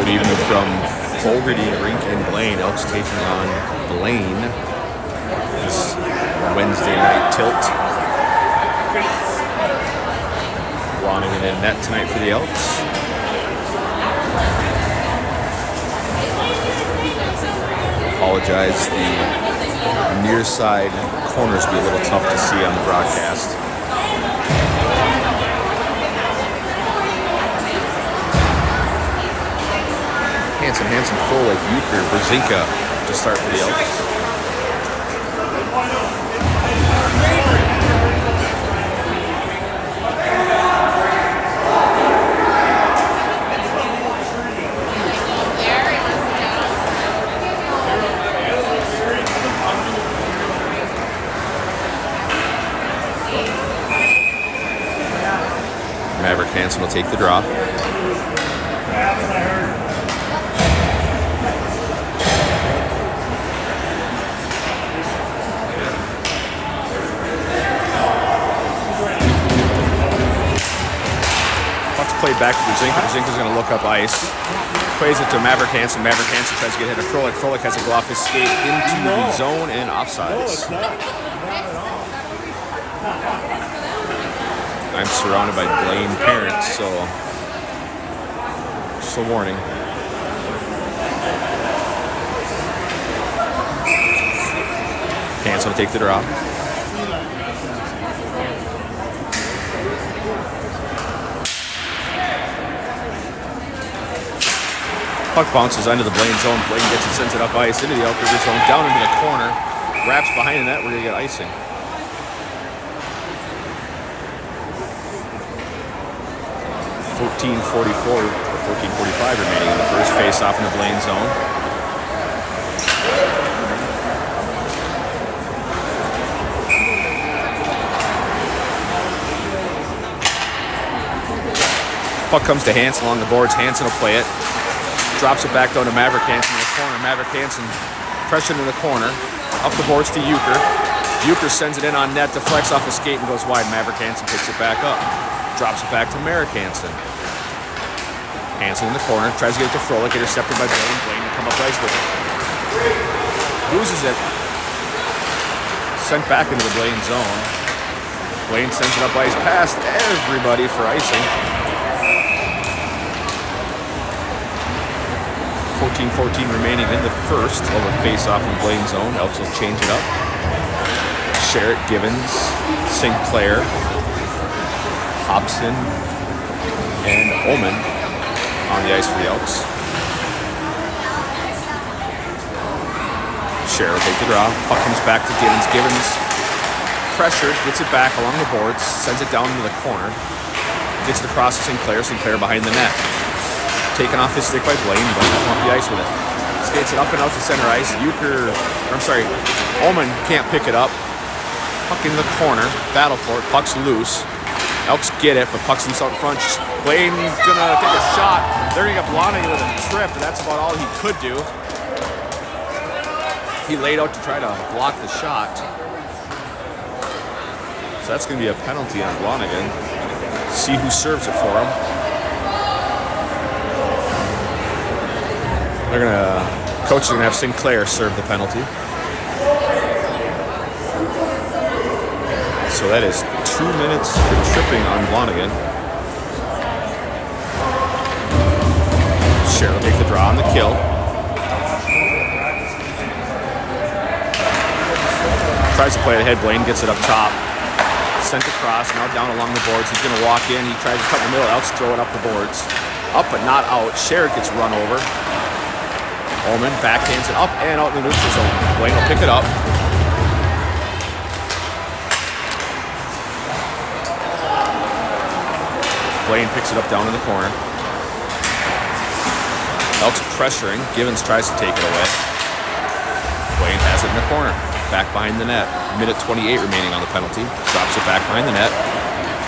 Good evening from Fogarty Rink in Blaine. Elks taking on Blaine this Wednesday night tilt. Wanting it in net tonight for the Elks. Apologize, the near side corners be a little tough to see on the broadcast. Hansen, Frolic, Euchre, Brzezinka to start for the Elks. Maverick Hansen will take the draw. Played back to Brzezinka. Brzezinka's going to look up ice. Plays it to Maverick Hansen. Maverick Hansen tries to get hit of Frolic. Frolic has to go off his skate into the zone and offsides. I'm surrounded by Blaine parents, so just a warning. Hansen will take the draw. Puck bounces into the Blaine zone. Blaine gets it, sends it up ice into the Elk River zone, down into the corner, wraps behind the net. We're going to get icing. 14:44 or 14:45 remaining in the first face-off in the Blaine zone. Puck comes to Hansen along the boards. Hansen will play it. Drops it back down to Maverick Hansen in the corner. Maverick Hansen pressured in the corner. Up the boards to Euchre. Euchre sends it in on net, deflects off his skate and goes wide. Maverick Hansen picks it back up. Drops it back to Merrick Hansen. Hansen in the corner. Tries to get it to Frolic. Intercepted by Blaine. Blaine will come up ice with it. Loses it. Sent back into the Blaine zone. Blaine sends it up ice past everybody for icing. 14:14 remaining in the first of a face-off in Blaine zone. Elks will change it up. Sherritt, Givens, Sinclair, Hobson, and Ullman on the ice for the Elks. Sherritt will take the draw. Puck comes back to Givens. Givens pressured, gets it back along the boards, sends it down into the corner, gets it across to Sinclair. Sinclair behind the net. Taken off his stick by Blaine. Blaine will come up the ice with it. Skates it up and out to center ice. Ullman can't pick it up. Puck in the corner. Battle for it. Puck's loose. Elks get it, but puck's loose out front. Blaine's gonna take a shot. There he got Blaine with a trip, and that's about all he could do. He laid out to try to block the shot. So that's gonna be a penalty on Blonigan. See who serves it for him. Coach is going to have Sinclair serve the penalty. So that is 2 minutes for tripping on Blonigan. Sherritt will take the draw on the kill. Tries to play it ahead. Blaine gets it up top. Sent across, now down along the boards. He's going to walk in. He tries to cut in the middle. Elks throw it up the boards. Up but not out. Sherritt gets run over. Ullman backhands it up and out in the neutral zone. Blaine will pick it up. Blaine picks it up down in the corner. Elks pressuring. Givens tries to take it away. Blaine has it in the corner. Back behind the net. Minute 28 remaining on the penalty. Drops it back behind the net.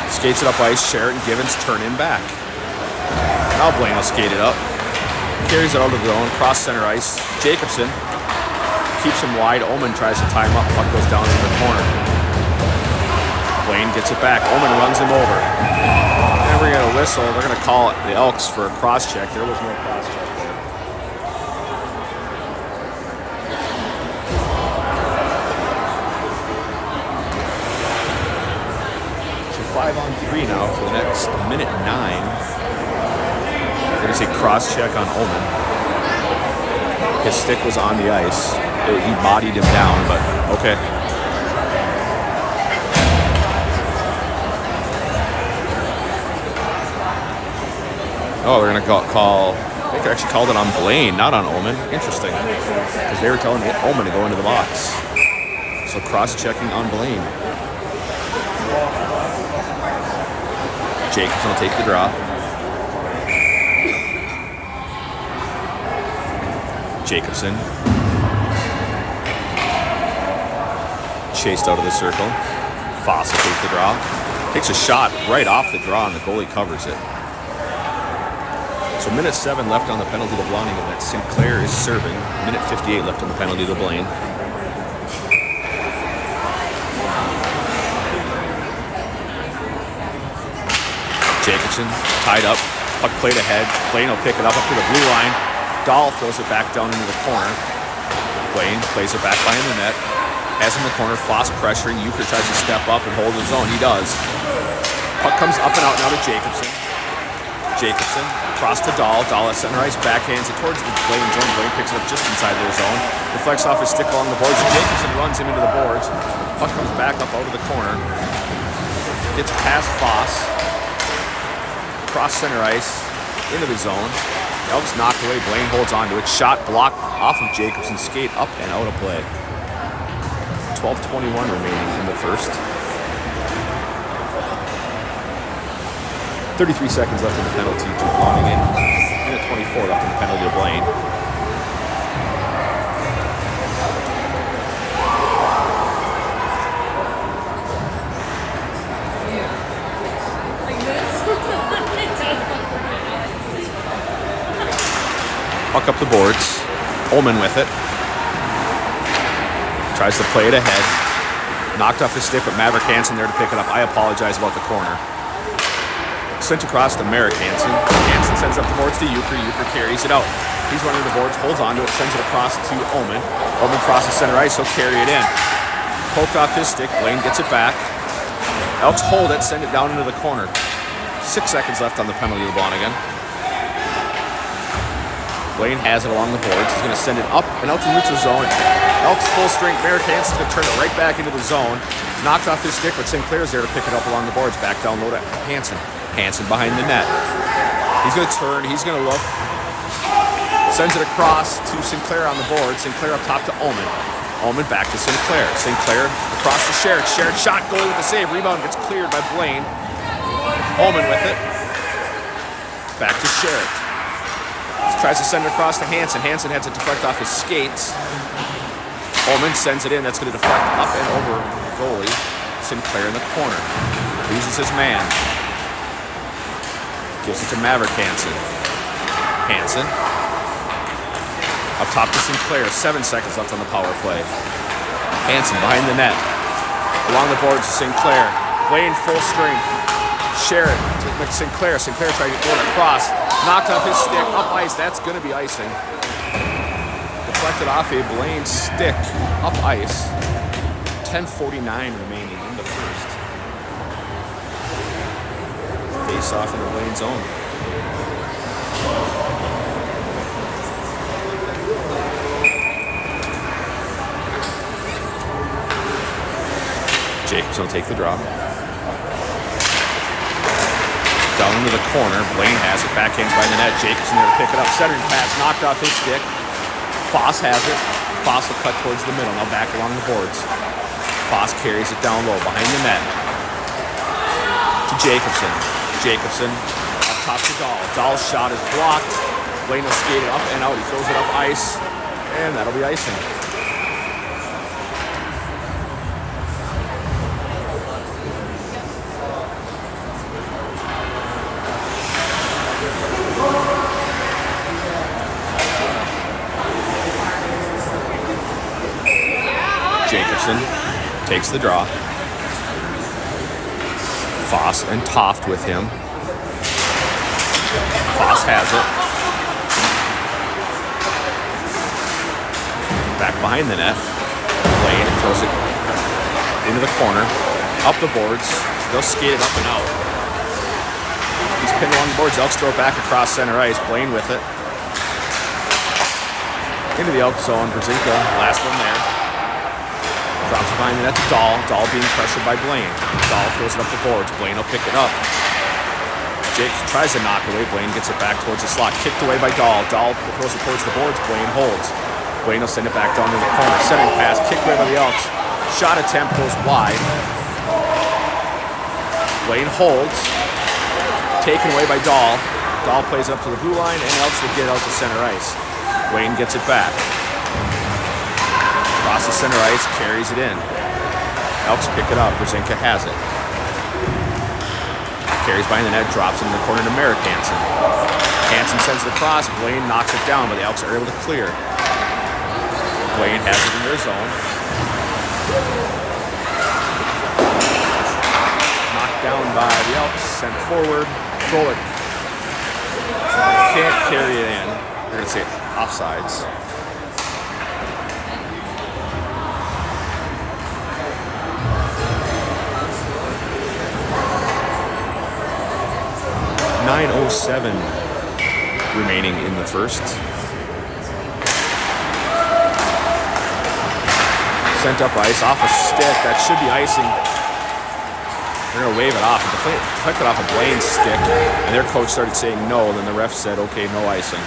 Skates it up ice. Sherritt and Givens turn in back. Now Blaine will skate it up. Carries it out of the zone, cross center ice. Jacobson keeps him wide. Ullman tries to tie him up. Puck goes down into the corner. Blaine gets it back. Ullman runs him over. And we're going to whistle. They're going to call it the Elks for a cross check. There was no cross check there. 5-on-3 now for the next minute 9. We're going to say cross check on Ullman. His stick was on the ice. He bodied him down, but okay. Oh, they're going to call, I think they actually called it on Blaine, not on Ullman. Interesting. Because they were telling Ullman to go into the box. So cross-checking on Blaine. Jacobson will take the draw. Jacobson. Chased out of the circle. Foss will take the draw. Takes a shot right off the draw, and the goalie covers it. So minute 7 left on the penalty to Blonding, and that Sinclair is serving. Minute 58 left on the penalty to Blaine. Jacobson tied up, puck played ahead. Blaine will pick it up to the blue line. Dahl throws it back down into the corner. Blaine plays it back behind the net. Has in the corner, Foss pressuring. Euchre tries to step up and hold his own. He does. Puck comes up and out now to Jacobson. Jacobson across to Dahl. Dahl at center ice, backhands it towards the Blaine zone. Blaine picks it up just inside their zone. Deflects off his stick along the boards. Jacobson runs him into the boards. Puck comes back up out of the corner. Gets past Foss. Across center ice, into the zone. Elk's knocked away. Blaine holds on to it. Shot blocked off of Jacobson's skate, up and out of play. 12:21 remaining in the first. 33 seconds left in the penalty to Blonding. Minute 24 left in the penalty to Blaine. Puck up the boards. Ullman with it. Tries to play it ahead. Knocked off his stick, but Maverick Hansen there to pick it up. I apologize about the corner. Sent across to Merrick Hansen. Hansen sends up the boards to Euchre. Euchre carries it out. He's running the boards, holds onto it, sends it across to Ullman. Ullman crosses center ice, he'll carry it in. Poked off his stick. Blaine gets it back. Elks hold it, send it down into the corner. 6 seconds left on the penalty to Blonding. Blaine has it along the boards. He's going to send it up and out to the neutral zone. Elk's full strength. Merrick Hansen's going to turn it right back into the zone. Knocked off his stick, but Sinclair's there to pick it up along the boards. Back down low to Hansen. Hansen behind the net. He's going to turn. He's going to look. Sends it across to Sinclair on the board. Sinclair up top to Ullman. Ullman back to Sinclair. Sinclair across to Sherritt. Sherritt shot, goalie with the save. Rebound gets cleared by Blaine. Ullman with it. Back to Sherritt. Tries to send it across to Hansen. Hansen has it deflect off his skates. Ullman sends it in. That's going to deflect up and over goalie. Sinclair in the corner. Loses his man. Gives it to Maverick Hansen. Hansen. Up top to Sinclair. 7 seconds left on the power play. Hansen behind the net. Along the boards to Sinclair. Blaine full strength. Sherritt to Sinclair. Sinclair trying to get it across. Knocked off his stick. Up ice. That's going to be icing. Deflected off a Blaine stick. Up ice. 10:49 remaining in the first. Face off in the Blaine zone. Jacobson will take the drop. Down into the corner. Blaine has it. Backhands by the net. Jacobson there to pick it up. Centering pass. Knocked off his stick. Foss has it. Foss will cut towards the middle. Now back along the boards. Foss carries it down low behind the net. To Jacobson. Jacobson up top to Dahl. Dahl's shot is blocked. Blaine will skate it up and out. He throws it up ice. And that'll be icing. Jacobson takes the draw. Foss and Toft with him. Foss has it. Back behind the net. Blaine throws it into the corner. Up the boards. They'll skate it up and out. He's pinned along the boards. Elks throw it back across center ice. Blaine with it. Into the Elk zone. Brzezinski, last one there. Drops behind the net to Dahl. Dahl being pressured by Blaine. Dahl throws it up the boards. Blaine will pick it up. Jake tries to knock away. Blaine gets it back towards the slot. Kicked away by Dahl. Dahl throws it towards the boards. Blaine holds. Blaine will send it back down to the corner. Centering pass. Kicked away by the Elks. Shot attempt goes wide. Blaine holds. Taken away by Dahl. Dahl plays it up to the blue line, and Elks will get it out to center ice. Blaine gets it back. Across the center ice, carries it in. Elks pick it up. Brzezinski has it. Carries behind the net, drops it in the corner to Merrick Hansen. Hansen sends it across. Blaine knocks it down, but the Elks are able to clear. Blaine has it in their zone. Knocked down by the Elks. Sent forward. Forward. Can't carry it in. They're going to say offsides. .907 remaining in the first. Sent up ice off a stick. That should be icing. They're going to wave it off. Deflected off a Blaine's stick, and their coach started saying no. Then the ref said, okay, no icing.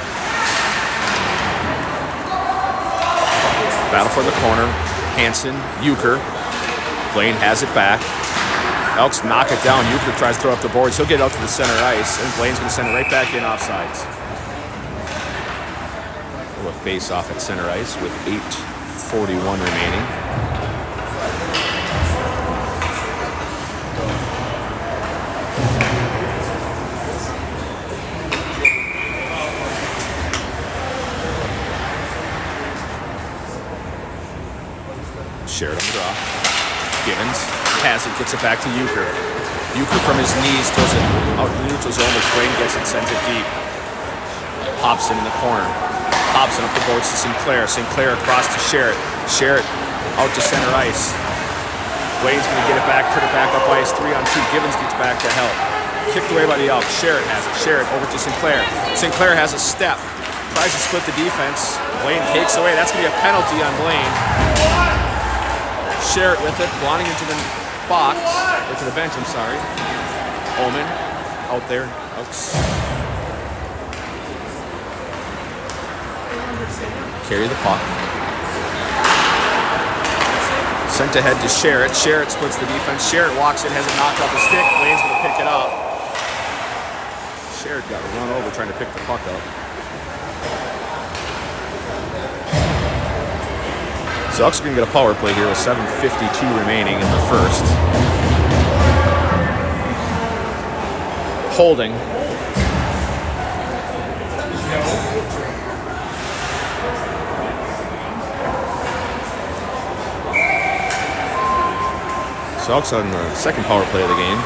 Battle for the corner. Hansen, Euchre. Blaine has it back. Elks knock it down. Euchre tries to throw up the boards. He'll get it out to the center ice, and Blaine's going to send it right back in offsides. A face-off at center ice with 8:41 remaining. Shared on the draw. Givens has it, gets it back to Euchre. Euchre from his knees throws it out in the neutral zone, but Blaine gets it, sends it deep. Hobson in the corner. Hobson up the boards to Sinclair. Sinclair across to Sherritt. Sherritt out to center ice. Blaine's going to get it back, put it back up ice, 3-on-2. Givens gets back to help. Kicked away by the Elks. Sherritt has it. Sherritt over to Sinclair. Sinclair has a step. Tries to split the defense. Blaine takes away. That's going to be a penalty on Blaine. Sherritt with it, blinding into the box, or to the bench, I'm sorry. Omen out there. Elks carry the puck. Sent ahead to Sherritt. Sherritt splits the defense. Sherritt walks in, has it knocked off the stick. Blaine's going to pick it up. Sherritt got run over trying to pick the puck up. So Elks are going to get a power play here with 7:52 remaining in the first. Holding. So Elks on the second power play of the game.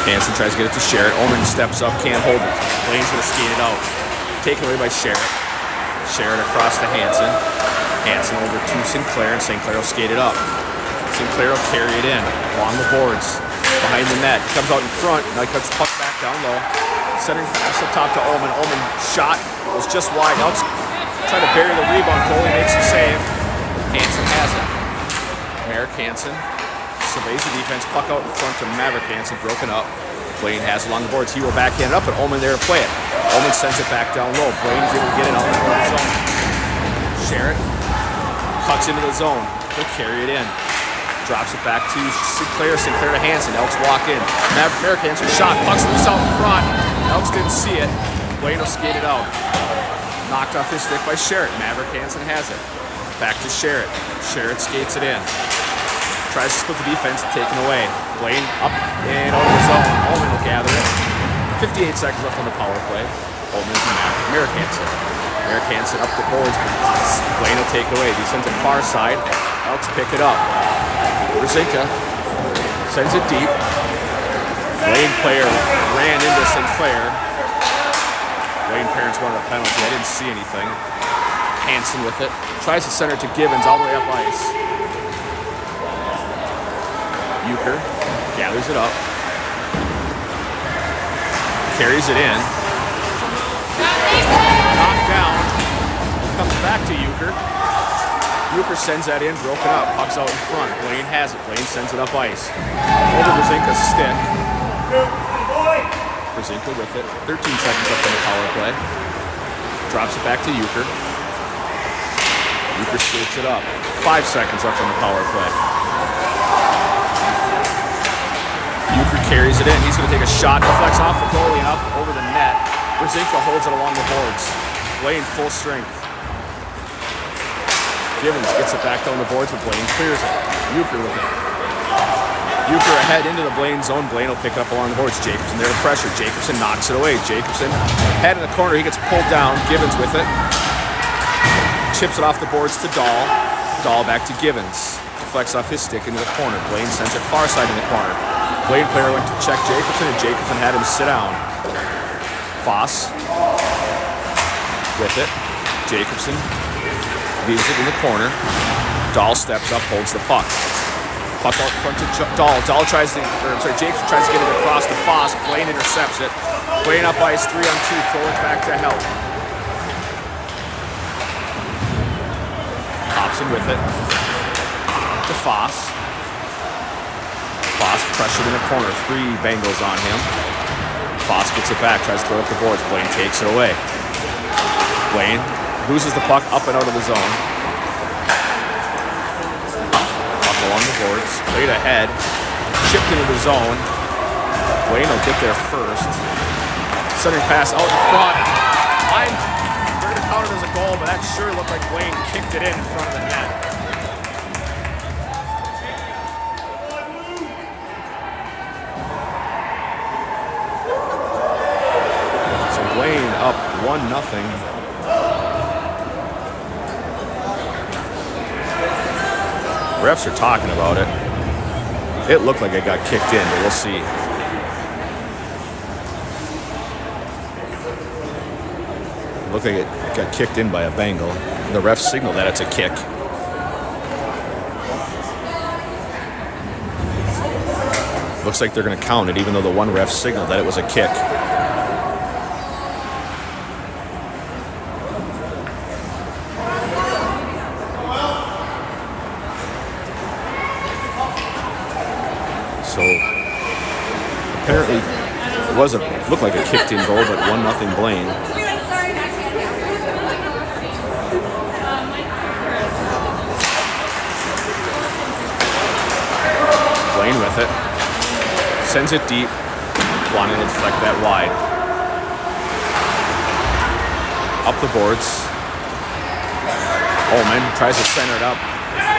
Hansen tries to get it to Sherritt. Omen steps up, can't hold it. Blaine's going to skate it out. Taken away by Sherritt. Sherritt across to Hansen. Hansen over to Sinclair, and Sinclair will skate it up. Sinclair will carry it in along the boards. Behind the net. Comes out in front. Now he cuts the puck back down low. Centering pass up top to Omen. Omen shot was just wide. Elks try to bury the rebound. Goalie makes the save. Hansen has it. Merrick Hansen surveys the defense. Puck out in front to Maverick Hansen. Broken up. Blaine has it along the boards. He will backhand it up, but Omen there to play it. Omen sends it back down low. Blaine's able to get it out in the zone. Sherritt cuts into the zone. He'll carry it in. Drops it back to Sinclair. Sinclair to Hansen. Elks walk in. Maverick Hansen shot. Puck's loose out in front. Elks didn't see it. Blaine will skate it out. Knocked off his stick by Sherritt. Maverick Hansen has it. Back to Sherritt. Sherritt skates it in. Tries to split the defense, taken away. Blaine up and out of the zone. Omen will gather it. 58 seconds left on the power play. Omen to Merrick Hansen. Merrick Hansen up the boards. Blaine will take away. He sends it far side. Elks pick it up. Brzezinski sends it deep. Blaine player ran into Sinclair. Blaine parents wanted a penalty. I didn't see anything. Hansen with it. Tries to center to Givens all the way up ice. Euchre gathers it up. Carries it in. Knocked down. Comes back to Euchre. Euchre sends that in, broken up. Puck's out in front. Blaine has it. Blaine sends it up ice. Over Brzezinka's stick. Brzezinka with it. 13 seconds left on the power play. Drops it back to Euchre. Euchre skates it up. 5 seconds left on the power play. Euchre carries it in. He's going to take a shot. Deflects off the goalie and up over the net. Brzezinka holds it along the boards. Blaine full strength. Givens gets it back down the boards, but Blaine clears it. Euchre with it. Euchre ahead into the Blaine zone. Blaine will pick it up along the boards. Jacobson there to pressure. Jacobson knocks it away. Jacobson head in the corner. He gets pulled down. Givens with it. Chips it off the boards to Dahl. Dahl back to Givens. Deflects off his stick into the corner. Blaine sends it far side in the corner. Blaine player went to check Jacobson, and Jacobson had him sit down. Foss with it. Jacobson leaves it in the corner. Dahl steps up, holds the puck. Puck out front to Dahl. Dahl tries to, Jacobson tries to get it across to Foss. Blaine intercepts it. Blaine up ice, 3-on-2, throw it back to help. Hobson with it. To Foss. Foss pressured in the corner. 3 Bengals on him. Foss gets it back, tries to throw up the boards. Blaine takes it away. Blaine loses the puck up and out of the zone. Puck along the boards. Played ahead. Chipped into the zone. Blaine will get there first. Centering pass out in front. Line. They're going to count it as a goal, but that sure looked like Blaine kicked it in front of the net. So Blaine up 1-0. Refs are talking about it. It looked like it got kicked in, but we'll see. It looked like it got kicked in by a Bengal. The refs signal that it's a kick. Looks like they're going to count it, even though the one ref signaled that it was a kick. So apparently it looked like a kicked in goal, but 1-0 Blaine. Blaine with it. Sends it deep. Wanting to deflect that wide. Up the boards. Ullman tries to center it up.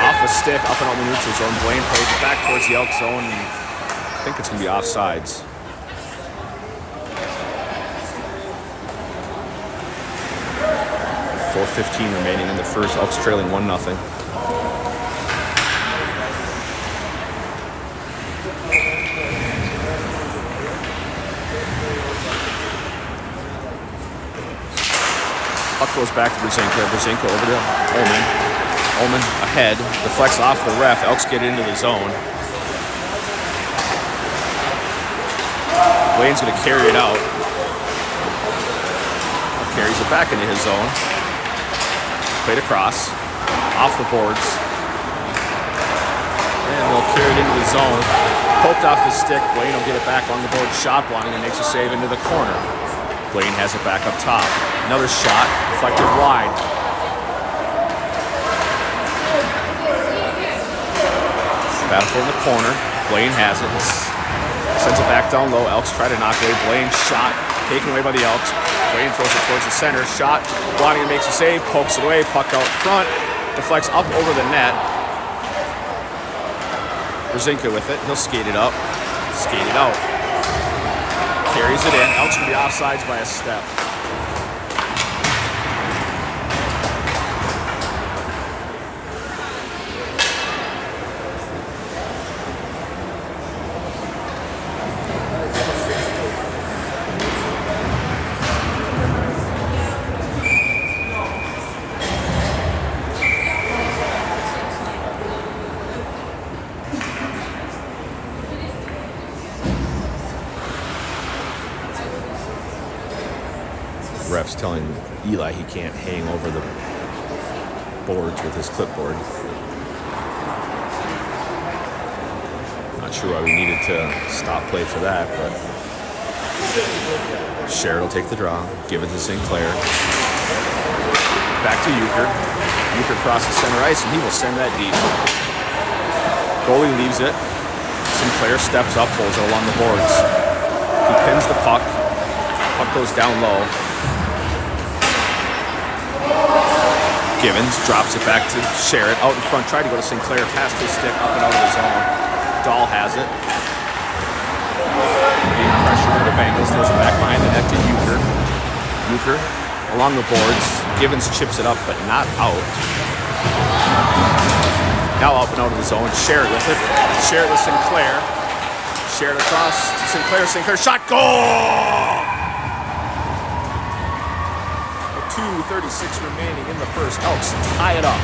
Off a stick, up and out the neutral zone. Blaine plays it back towards the Elk zone. And I think it's going to be offsides. .4:15 remaining in the first. Elk's trailing 1-0. Puck goes back to Brzezinka. Brzezinka over to Ullman. Ullman ahead. Deflects off the ref. Elks get into the zone. Blaine's going to carry it out. Carries it back into his zone. Played across. Off the boards. And they'll carry it into the zone. Poked off his stick. Blaine will get it back on the board. Shot blocking and makes a save into the corner. Blaine has it back up top. Another shot. Deflected wide. Battle in the corner. Blaine has it. Sends it back down low. Elks try to knock away. Blaine shot. Taken away by the Elks. Blaine throws it towards the center. Shot. Blotting makes a save. Pokes it away. Puck out front. Deflects up over the net. Brzezinka with it. He'll skate it up. Skate it out. Carries it in. Elks going to be offsides by a step. ref's telling Eli he can't hang over the boards with his clipboard. Not sure why we needed to stop play for that, but Sherrod will take the draw. Give it to Sinclair. Back to Euchre. Euchre crosses center ice, and he will send that deep. Goalie leaves it. Sinclair steps up, pulls it along the boards. He pins the puck. Puck goes down low. Givens drops it back to Sherrod. Out in front, tried to go to Sinclair, past his stick, up and out of the zone. Dahl has it. Being pressured by the Bengals, throws it back behind the net to Euchre. Euchre along the boards. Givens chips it up, but not out. Now up and out of the zone. Sherrod with it. Sherrod with Sinclair. Sherrod across to Sinclair. Sinclair shot, goal! 2:36 remaining in the first. Elks tie it up.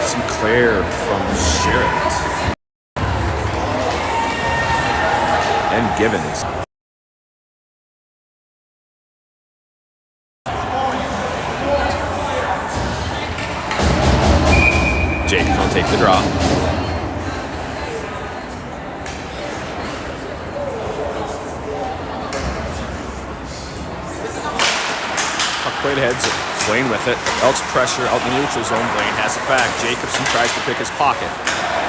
Sinclair from Sherrod. And Givens. Jacobs will take the draw. Played ahead, Blaine with it. Elks pressure out in the neutral zone. Blaine has it back. Jacobson tries to pick his pocket.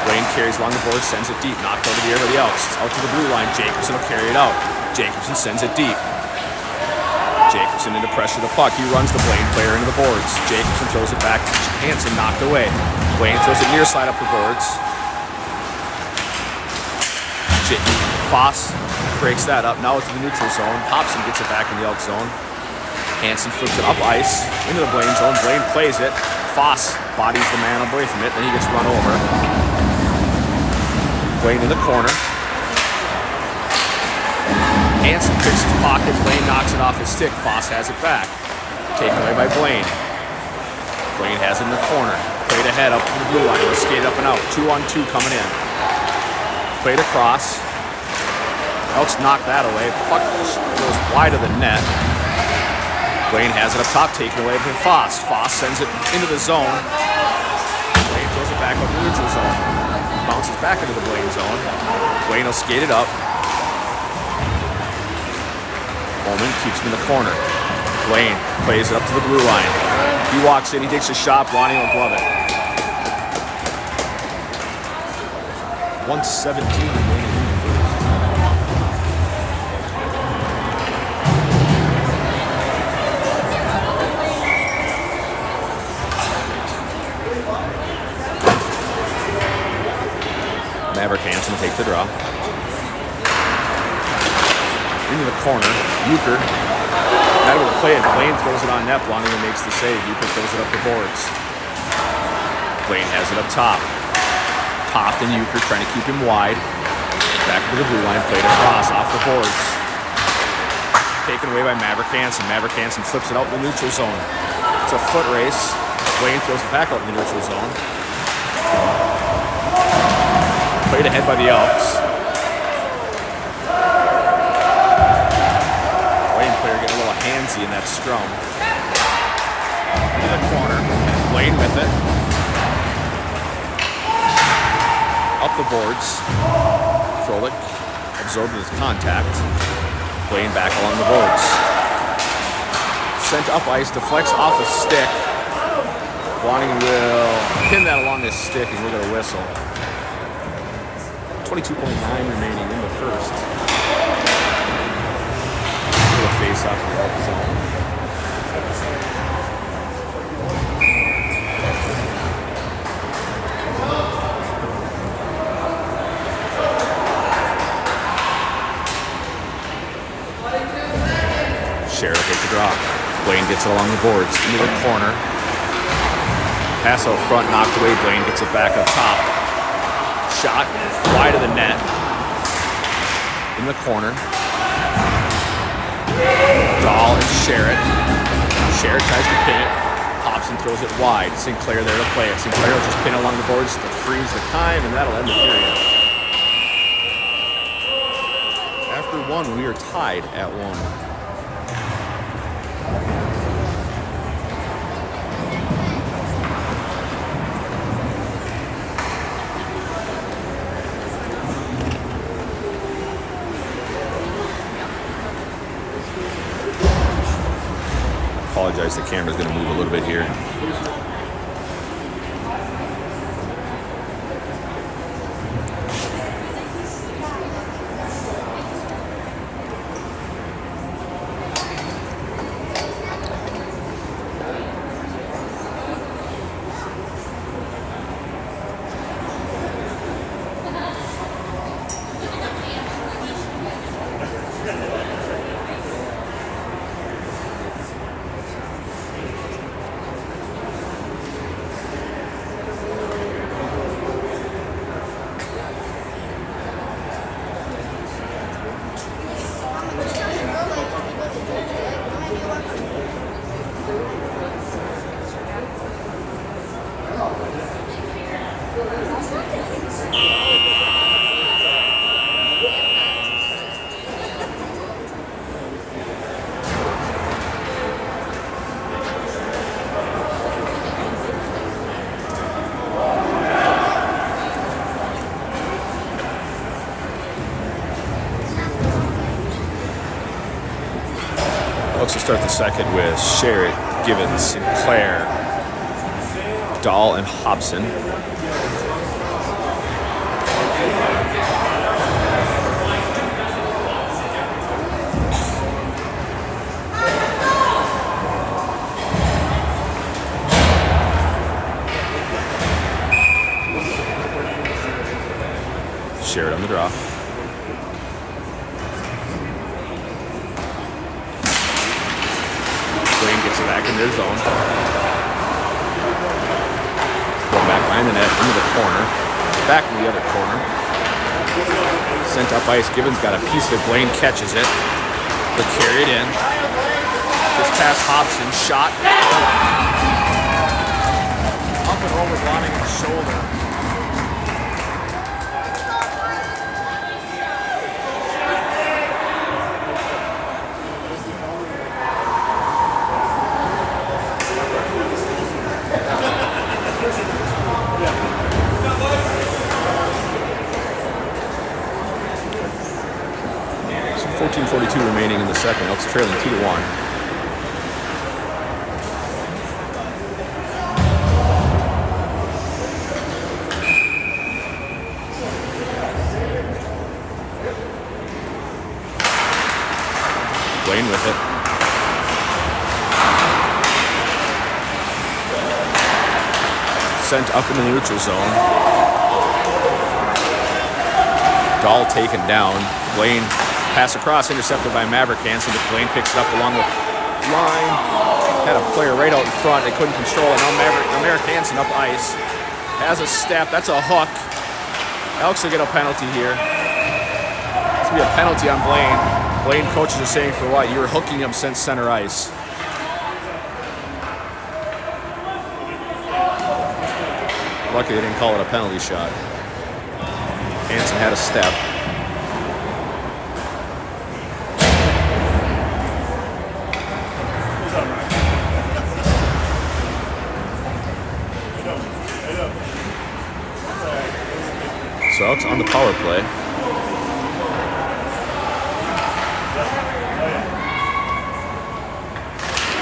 Blaine carries along the board, sends it deep. Knocked over the air by the Elks. Out to the blue line. Jacobson will carry it out. Jacobson sends it deep. Jacobson into pressure the puck. He runs the Blaine player into the boards. Jacobson throws it back to Hansen, knocked away. Blaine throws it near side up the boards. Foss breaks that up. Now to the neutral zone. Hobson gets it back in the Elk zone. Hansen flips it up ice into the Blaine zone. Blaine plays it. Foss bodies the man away from it. Then he gets run over. Blaine in the corner. Hansen picks his pocket. Blaine knocks it off his stick. Foss has it back. Taken away by Blaine. Blaine has it in the corner. Played ahead up to the blue line. Let's skate up and out. 2-on-2 coming in. Played across. Elks knock that away. Puck goes wide of the net. Blaine has it up top, taken away from Foss. Foss sends it into the zone. Blaine throws it back up the neutral zone. Bounces back into the Blaine zone. Blaine will skate it up. Bowman keeps him in the corner. Blaine plays it up to the blue line. He walks in, he takes a shot, Blondie will glove it. 1:17 remaining. Maverick Hansen take the draw. Into the corner. Euchre. Not able to play it. Blaine throws it on net. Blondie makes the save. Euchre throws it up the boards. Blaine has it up top. Toft and Euchre trying to keep him wide. Back to the blue line. Played across off the boards. Taken away by Maverick Hansen. Maverick Hansen flips it out in the neutral zone. It's a foot race. Blaine throws it back out in the neutral zone. Played ahead by the Elks. Blaine player getting a little handsy in that scrum. Into the corner. Blaine with it. Up the boards. Froelich absorbed his contact. Blaine back along the boards. Sent up ice, deflects off a stick. Blondie will pin that along his stick and we're going to whistle. 22.9 remaining in the first. Little face off the Elk zone. Sherrod takes the drop. Blaine gets it along the boards into the corner. Pass out front, knocked away. Blaine gets it back up top. Shot wide of the net. In the corner. Dahl and Sherrod. Sherrod tries to pin it. Pops Hansen throws it wide. Sinclair there to play it. Sinclair will just pin along the boards to freeze the time, and that'll end the period. After one, we are tied at 1. Apologize, the camera's going to move a little bit here. Looks to start the second with Sherritt, Givens, Sinclair, Dahl, and Hobson. Sherritt on the draw. Blaine gets it back in their zone. Going back behind the net, into the corner. Back in the other corner. Sent up ice. Givens got a piece of it. Blaine catches it. They carry it in. Just past Hobson. Shot. Up and over, blocking his shoulder. So 14:42 remaining in the second. Elks trailing 2-1. Blaine with it. Sent up in the neutral zone. Dahl taken down. Blaine pass across, intercepted by Maverick Hansen, but Blaine picks it up along the line. Had a player right out in front. They couldn't control it. Now Maverick Hansen up ice. Has a step. That's a hook. Elks will get a penalty here. This will be a penalty on Blaine. Blaine coaches are saying for what? You were hooking him since center ice. Lucky they didn't call it a penalty shot. Hansen had a step. So Elks on the power play.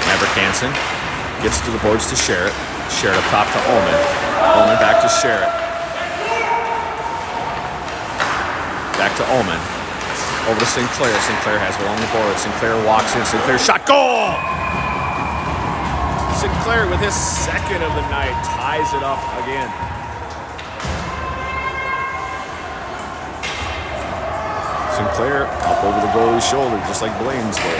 Maverick Hansen gets to the boards to Sherritt. Sherritt up top to Ullman. Ullman back to Sherritt. Back to Ullman. Over to Sinclair. Sinclair has it along the board. Sinclair walks in. Sinclair shot. Goal! Sinclair with his second of the night ties it up again. Sinclair up over the goalie's shoulder, just like Blaine's goal.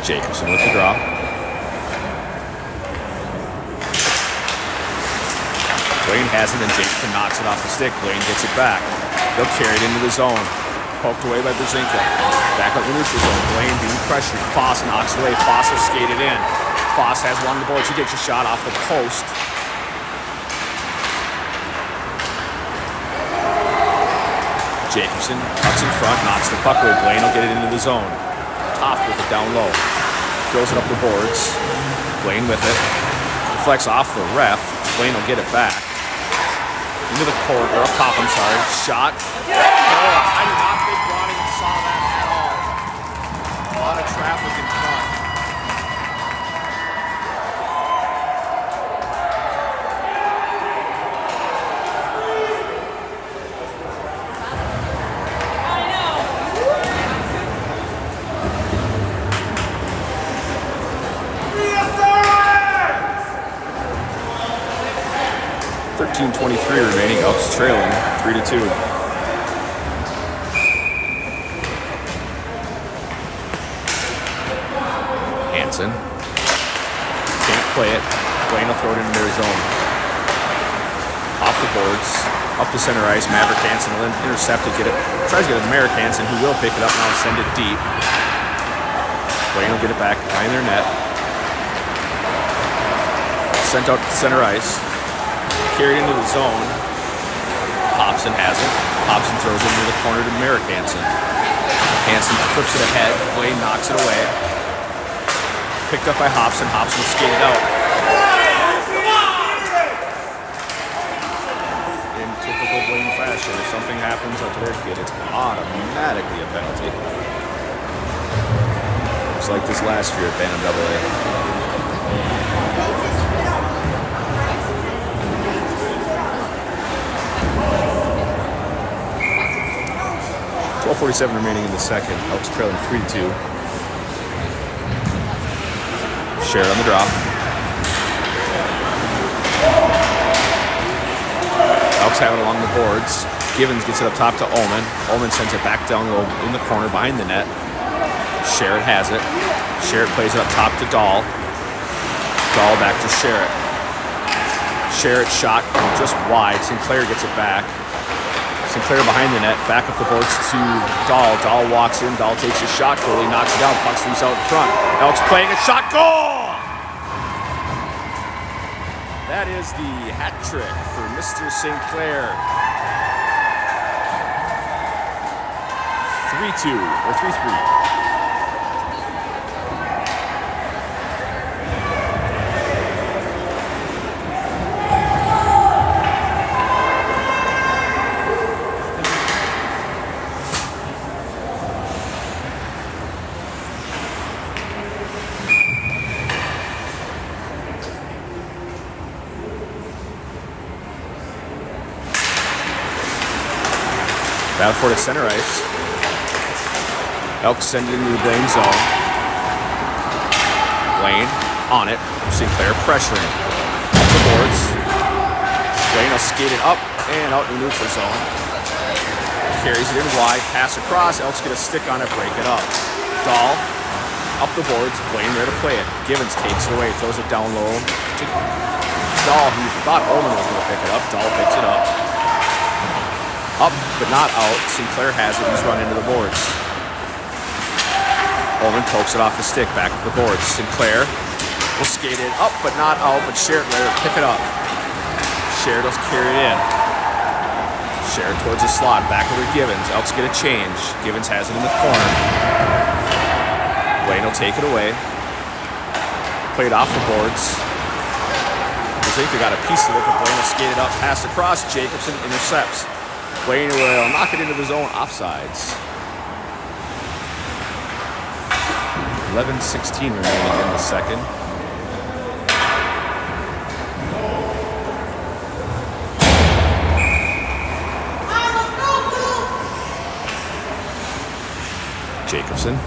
Jacobson with the draw. Blaine has it, and Jacobson knocks it off the stick. Blaine gets it back. They'll carry it into the zone. Poked away by Brzezinski. Back up the neutral zone. Blaine being pressured. Foss knocks away. Foss will skate it in. Foss has along the boards. He gets a shot off the post. Jacobson cuts in front, knocks the puck away. Blaine will get it into the zone. Tough with it down low. Throws it up the boards. Blaine with it. Deflects off the ref. Blaine will get it back. Into the corner, or up top, I'm sorry. Shot. Oh, I did not think Ronnie saw that at all. A lot of traffic in front. .23 remaining. Elks trailing 3-2. Hansen can't play it. Blaine will throw it into their zone. Off the boards, up the center ice. Maverick Hansen will intercept it, get it. Tries to get it to Merrick Hansen, who will pick it up now and send it deep. Blaine will get it back behind their net. Sent out to the center ice. Carried into the zone. Hobson has it. Hobson throws it into the corner to Merrick Hansen. Hansen flips it ahead. Blaine knocks it away. Picked up by Hobson. Hobson skated out. In typical Blaine fashion, if something happens up to their kid, it's automatically a penalty. It's like this last year at Bantam AA. 12:47 remaining in the second. Elks trailing 3-2. Share on the drop. Elks have it along the boards. Givens gets it up top to Ullman. Ullman sends it back down low in the corner behind the net. Sherritt has it. Sherritt plays it up top to Dahl. Dahl back to Sherritt. Sherritt shot just wide. Sinclair gets it back. Sinclair behind the net, back up the boards to Dahl. Dahl walks in, Dahl takes a shot, goalie knocks it down, pucks loose out in front. Elks playing a shot, goal! That is the hat trick for Mr. Sinclair. 3-2, or 3-3. Battle for the center ice. Elks send it into the Blaine zone. Blaine on it. Sinclair pressuring. Up the boards. Blaine will skate it up and out in the neutral zone. Carries it in wide. Pass across. Elks get a stick on it. Break it up. Dahl up the boards. Blaine there to play it. Givens takes it away. Throws it down low to Dahl, who thought Ullman was going to pick it up. Dahl picks it up. Up, but not out. Sinclair has it. He's run into the boards. Ullman pokes it off the stick, back at the boards. Sinclair will skate it up, but not out. But Sherritt will pick it up. Sherritt will carry it in. Sherritt towards the slot, back over to Givens. Elks get a change. Givens has it in the corner. Blaine will take it away. Played off the boards. I think they got a piece of it, but Blaine will skate it up, pass across. Jacobson intercepts. Blaine will knock it into the zone, offsides. 11:16 remaining in the second. Jacobson.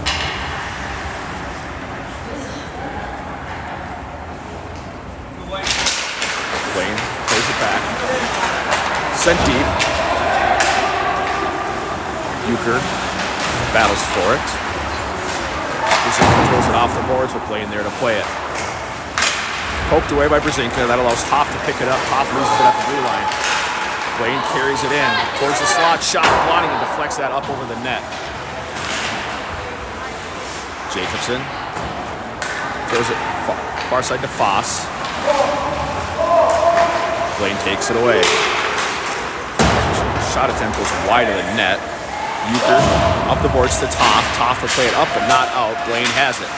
Blaine plays it back. Sent deep. Euchre battles for it. Brzezinka throws it off the boards with Blaine there to play it. Poked away by Brzezinka. That allows Toff to pick it up. Toff loses it at the blue line. Blaine carries it in towards the slot. Shot blocking and deflects that up over the net. Jacobson throws it far side to Foss. Blaine takes it away. Shot attempt goes wide of the net. Euchre up the boards to Toff. Toff will play it up but not out. Blaine has it.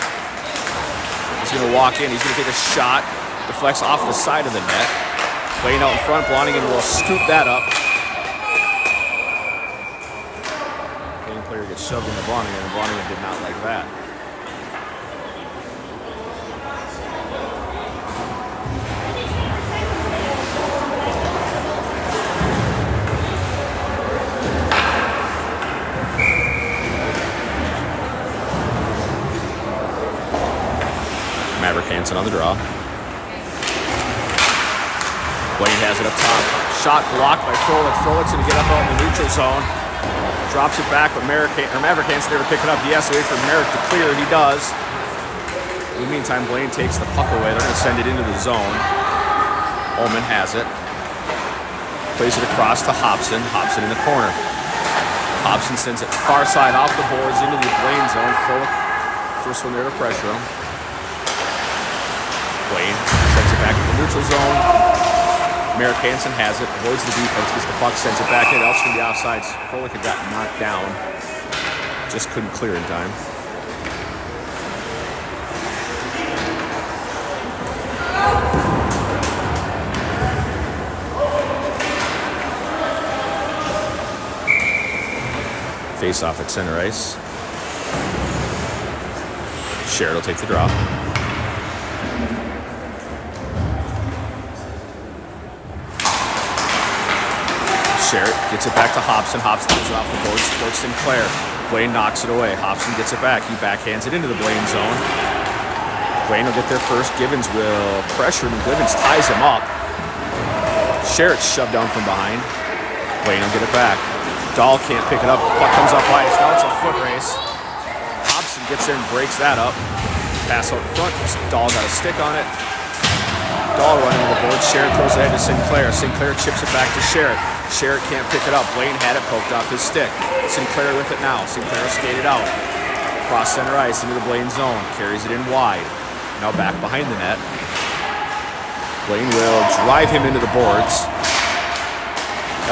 He's going to walk in. He's going to take a shot. Deflects off the side of the net. Blaine out in front. Blonigan will scoop that up. Blaine player gets shoved into Blonigan, and Blonigan did not like that. Maverick Hansen on the draw. Blaine has it up top. Shot blocked by Froelich. Froelich's going to get up out in the neutral zone. Drops it back, but Maverick Hansen there to pick it up. He has to wait for Merrick to clear. He does. In the meantime, Blaine takes the puck away. They're going to send it into the zone. Ullman has it. Plays it across to Hobson. Hobson in the corner. Hobson sends it far side off the boards into the Blaine zone. Froelich, first one there to pressure him. Blaine sends it back to the neutral zone. Merrick Hansen has it, avoids the defense, gets the puck, sends it back in. Elk's going to be offsides. Froelich had gotten knocked down. Just couldn't clear in time. Face off at center ice. Sherrod will take the draw. Sherrod gets it back to Hobson. Hobson gets it off the boards towards Sinclair. Blaine knocks it away. Hobson gets it back. He backhands it into the Blaine zone. Blaine will get there first. Givens will pressure him. Givens ties him up. Sherrod's shoved down from behind. Blaine will get it back. Dahl can't pick it up. Puck comes up ice. Now it's a foot race. Hobson gets there and breaks that up. Pass out in front. Dahl got a stick on it. Dahl running to the board. Sherrod throws it ahead to Sinclair. Sinclair chips it back to Sherrod. Sherrod can't pick it up. Blaine had it poked off his stick. Sinclair with it now. Sinclair skated out. Cross center ice into the Blaine zone. Carries it in wide. Now back behind the net. Blaine will drive him into the boards.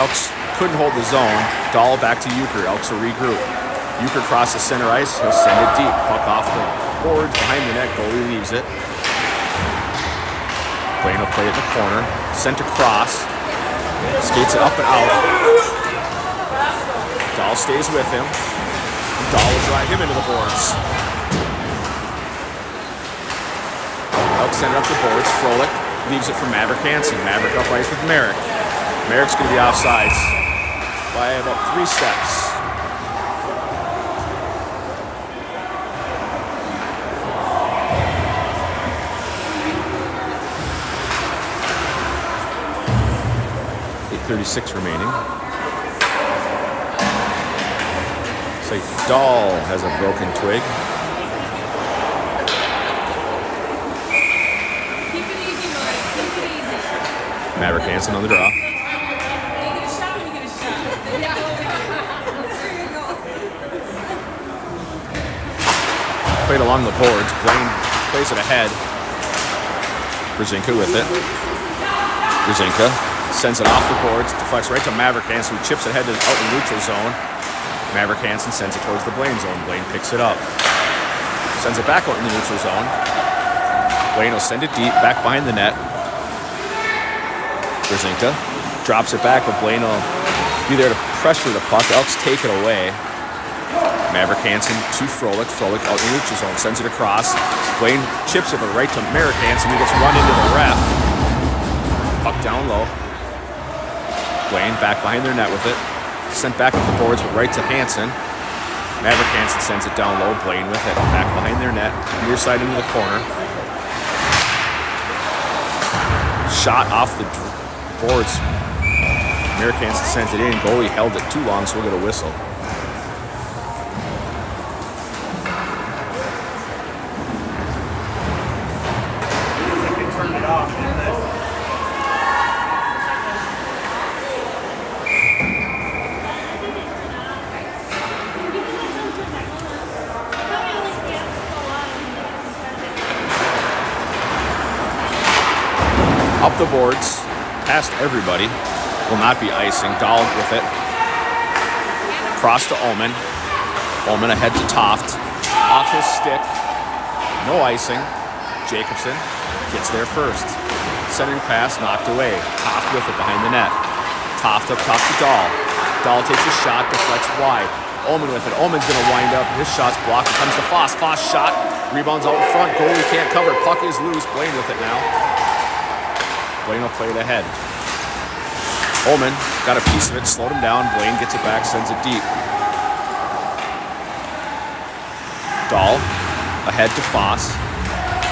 Elks couldn't hold the zone. Dahl back to Euchre. Elks will regroup. Euchre crosses center ice. He'll send it deep. Puck off the boards behind the net. Goalie leaves it. Blaine will play it in the corner. Sent across. Skates it up and out. Dahl stays with him. Dahl will drive him into the boards. Elks send it up the boards. Froelich leaves it for Maverick Hansen. Maverick up ice with Merrick. Merrick's going to be offsides by about 3 steps. .36 remaining. So Dahl has a broken twig. Keep it easy, Mike. Keep it easy. Maverick Hansen on the draw. You get a shot or you get a shot? There you go. Played along the boards. Blaine plays it ahead. Brzezinka with it. Brzezinka sends it off the boards, deflects right to Maverick Hansen, who chips it ahead to out in the neutral zone. Maverick Hansen sends it towards the Blaine zone. Blaine picks it up. Sends it back out in the neutral zone. Blaine will send it deep, back behind the net. Brzezinka drops it back, but Blaine will be there to pressure the puck. Elks take it away. Maverick Hansen to Froelich. Froelich out in the neutral zone, sends it across. Blaine chips it right to Maverick Hansen, who gets run into the ref. Puck down low. Blaine back behind their net with it. Sent back up the boards, but right to Hansen. Maverick Hansen sends it down low. Blaine with it. Back behind their net. Near side into the corner. Shot off the boards. Maverick Hansen sent it in. Goalie held it too long, so we'll get a whistle. Up the boards, past everybody. Will not be icing. Dahl with it. Cross to Ullman. Ullman ahead to Toft. Off his stick. No icing. Jacobson gets there first. Centering pass knocked away. Toft with it behind the net. Toft up top to Dahl. Dahl takes a shot, deflects wide. Ullman with it. Ullman's going to wind up. His shot's blocked. It comes to Foss. Foss shot. Rebounds out in front. Goalie can't cover. Puck is loose. Blaine with it now. Blaine will play it ahead. Ullman got a piece of it. Slowed him down. Blaine gets it back. Sends it deep. Dahl ahead to Foss.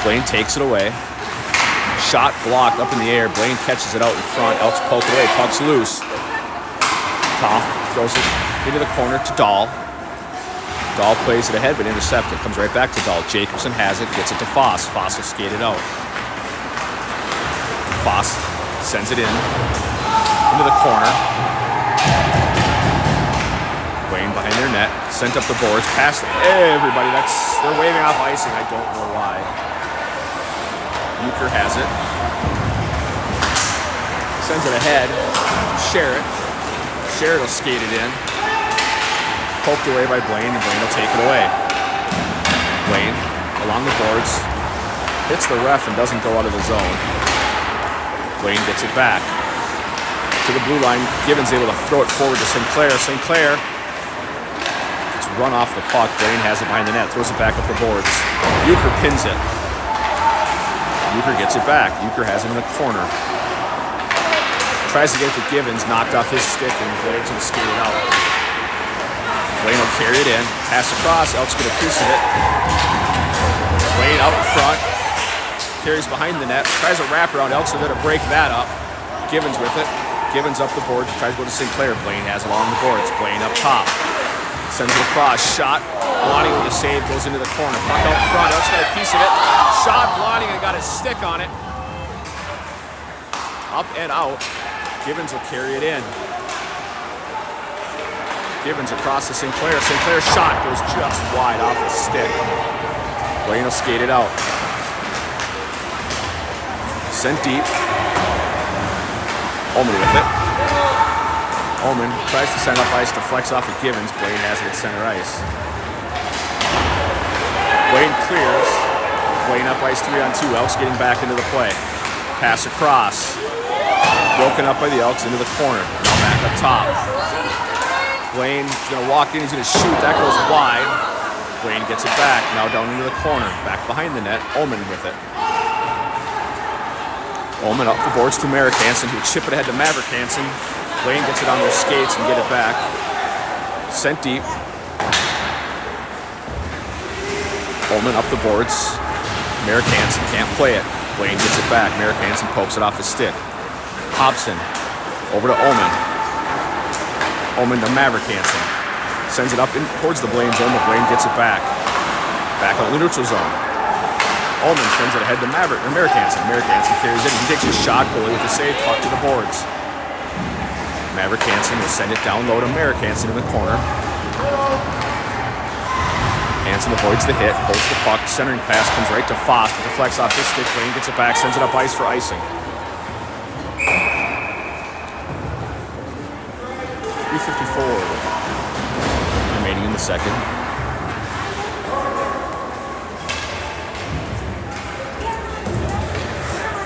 Blaine takes it away. Shot blocked up in the air. Blaine catches it out in front. Elks poke away. Puck's loose. Toft throws it into the corner to Dahl. Dahl plays it ahead but intercepted. Comes right back to Dahl. Jacobson has it. Gets it to Foss. Foss will skate it out. Foss sends it into the corner. Blaine behind their net. Sent up the boards. Past everybody. They're waving off icing. I don't know why. Euchre has it. Sends it ahead. Sherritt. Sherritt will skate it in. Poked away by Blaine, and Blaine will take it away. Blaine, along the boards, hits the ref and doesn't go out of the zone. Blaine gets it back to the blue line. Gibbons able to throw it forward to Sinclair. Sinclair gets run off the puck. Blaine has it behind the net. Throws it back up the boards. Euchre pins it. Euchre gets it back. Euchre has it in the corner. Tries to get it to Gibbons. Knocked off his stick and Blaine's going to skate it out. Blaine will carry it in. Pass across. Elks get a piece of it. Blaine out in front. Carries behind the net. Tries a wraparound. Elks are going to break that up. Gibbons with it. Gibbons up the board. Tries to go to Sinclair. Blaine has it along the boards. Blaine up top. Sends it across. Shot. Blotting with a save. Goes into the corner. Puck out front. Elks got a piece of it. Shot. Blotting and got his stick on it. Up and out. Gibbons will carry it in. Gibbons across to Sinclair. Sinclair's shot goes just wide off his stick. Blaine will skate it out. Sent deep. Ullman with it. Ullman tries to send up ice, deflects off of Gibbons. Blaine has it at center ice. Blaine clears. Blaine up ice 3-on-2. Elks getting back into the play. Pass across. Broken up by the Elks into the corner. Now back up top. Blaine's going to walk in. He's going to shoot. That goes wide. Blaine gets it back. Now down into the corner. Back behind the net. Ullman with it. Ullman up the boards to Merrick Hansen, who chip it ahead to Maverick Hansen. Blaine gets it on their skates and get it back. Sent deep. Ullman up the boards. Merrick Hansen can't play it. Blaine gets it back. Merrick Hansen pokes it off his stick. Hobson over to Ullman. Ullman to Maverick Hansen. Sends it up in towards the Blaine zone, but Blaine gets it back. Back out in the neutral zone. Ullman sends it ahead to Merrick Hansen. Merrick Hansen carries it. He takes a shot. Goalie with a save. Puck to the boards. Maverick Hansen will send it down low to Merrick Hansen in the corner. Hansen avoids the hit. Holds the puck. Centering pass comes right to Foss, but deflects off his stick. Blaine gets it back. Sends it up ice for icing. 3:54 remaining in the second.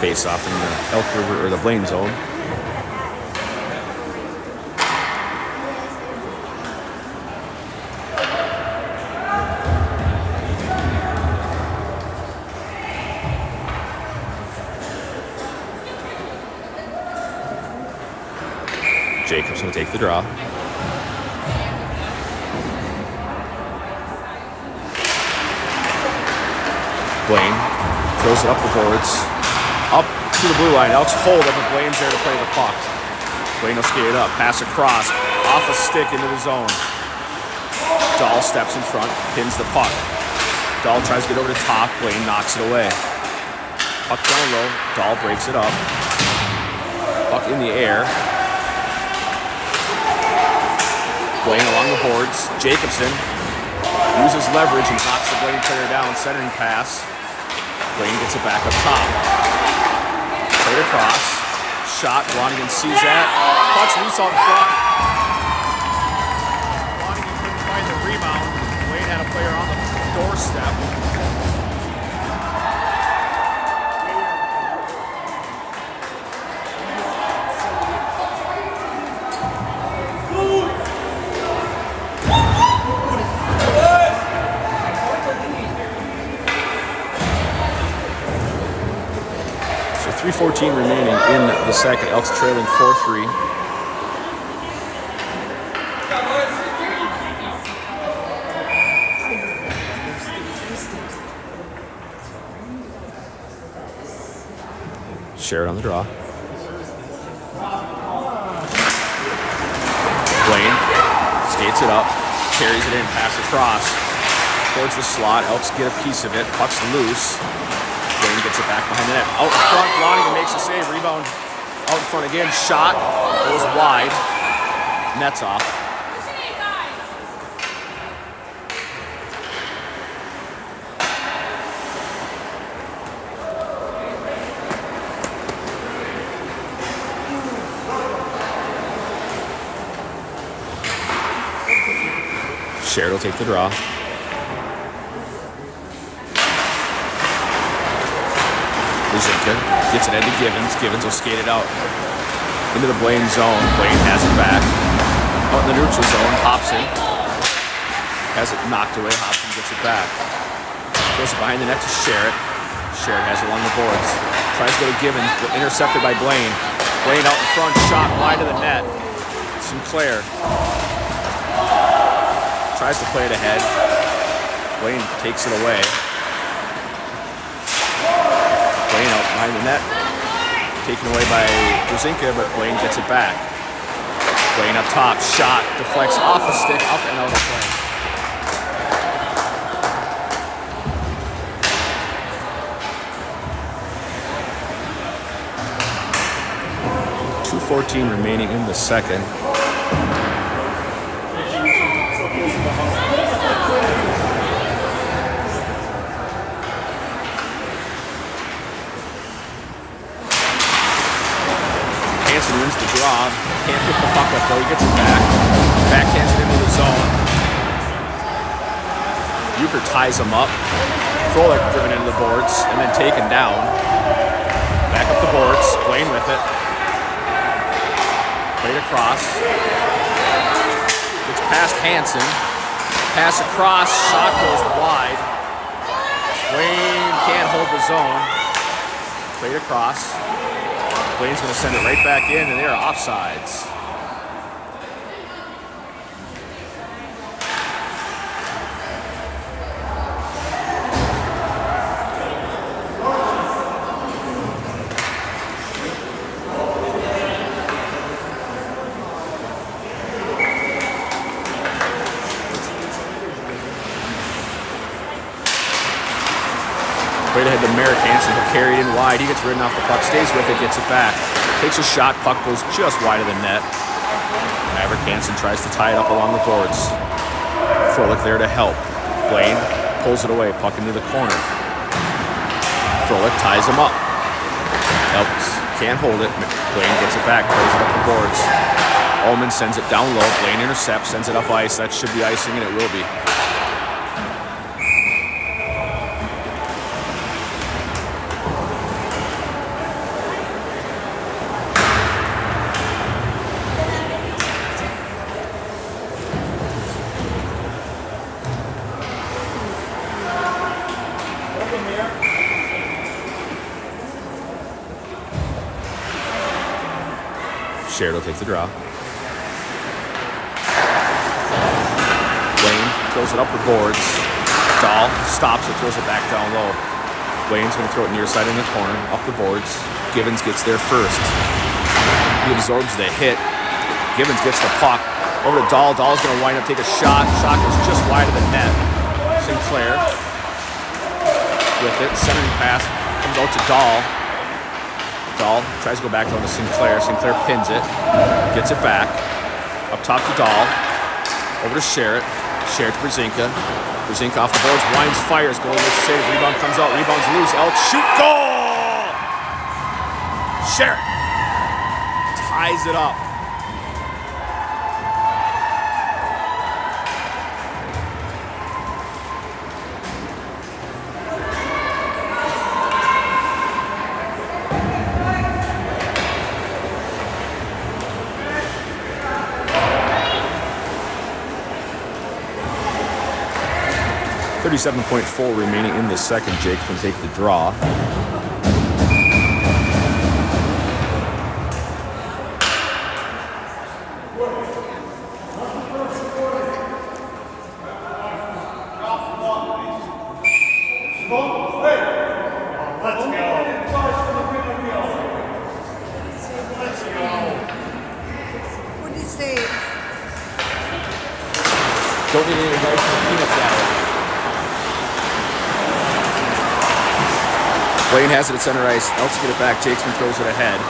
Face off in the Elk River or the Blaine zone. Jacobs will take the draw. Blaine throws it up the boards. Up to the blue line. Elks hold up, but Blaine's there to play the puck. Blaine will skate it up. Pass across. Off a stick into the zone. Dahl steps in front. Pins the puck. Dahl tries to get over the top. Blaine knocks it away. Puck down low. Dahl breaks it up. Puck in the air. Blaine along the boards. Jacobson uses leverage and knocks the Blaine player down. Centering pass. Blaine gets it back up top. Played across. Shot. Blonigan sees that. Puck's loose out in front. Blonigan couldn't find the rebound. Blaine had a player on the doorstep. So 3:14 remaining in the second. Elks trailing 4-3. Share it on the draw. Blaine skates it up, carries it in, pass across towards the slot. Elks get a piece of it. Puck's loose. Blaine gets it back behind the net. Out in front, Blonigan makes a save. Rebound out in front again. Shot goes wide. Net's off. Sherrod will take the draw. Brzezinski gets it into Givens. Givens will skate it out into the Blaine zone. Blaine has it back. Out in the neutral zone. Hobson has it knocked away. Hobson gets it back. Goes behind the net to Sherrod. Sherrod has it along the boards. Tries to go to Givens, but intercepted by Blaine. Blaine out in front. Shot wide of the net. Sinclair tries to play it ahead. Blaine takes it away. Blaine out behind the net. Taken away by Brzezinski, but Blaine gets it back. Blaine up top. Shot. Deflects off a stick. Up and out of play. .2:14 remaining in the second. Wins the draw. Can't pick the puck up though. He gets it back. Backhands it into the zone. Euchre ties him up. Froelich driven into the boards and then taken down. Back up the boards. Blaine with it. Played across. Gets past Hansen. Pass across. Shot goes wide. Blaine can't hold the zone. Played across. Blaine's going to send it right back in, and they are offsides. Right ahead to Merrick Hansen. He'll carry it in wide. He gets ridden off the puck, stays with it, gets it back. Takes a shot. Puck goes just wide of the net. Maverick Hansen tries to tie it up along the boards. Froelich there to help. Blaine pulls it away. Puck into the corner. Froelich ties him up. Elks can't hold it. Blaine gets it back. Plays it up the boards. Ullman sends it down low. Blaine intercepts. Sends it up ice. That should be icing, and it will be. Sherrod will take the draw. Blaine throws it up the boards. Dahl stops it, throws it back down low. Blaine's going to throw it near side in the corner, up the boards. Givens gets there first. He absorbs the hit. Givens gets the puck. Over to Dahl. Dahl's going to wind up, take a shot. Shot goes just wide of the net. Sinclair with it. Centering pass comes out to Dahl. Dahl tries to go back down to Sinclair. Sinclair pins it. Gets it back. Up top to Dahl. Over to Sherrod. Sherrod to Brzezinski. Brzezinski off the boards. Winds, fires. Goalie makes a save. Rebound comes out. Rebound's loose. Elk shoot. Goal! Share it. Ties it up. .4 remaining in the second. Jake can take the draw. What did he say? Don't need any advice from the peanut gallery. Blaine has it at center ice. Elks get it back. Jakesman throws it ahead.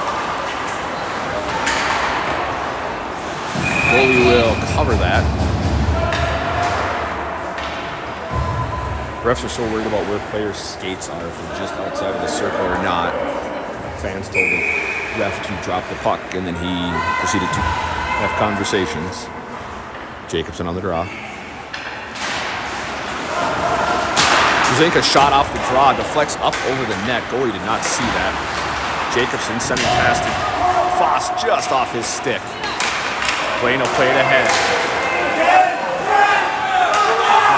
Goalie will cover that. Refs are so worried about where players' skates are, if they're just outside of the circle or not. Fans told the ref to drop the puck, and then he proceeded to have conversations. Jacobson on the draw. Zinka shot off the draw, deflects up over the net. Goalie did not see that. Jacobson sending past to Foss just off his stick. Blaine will play it ahead.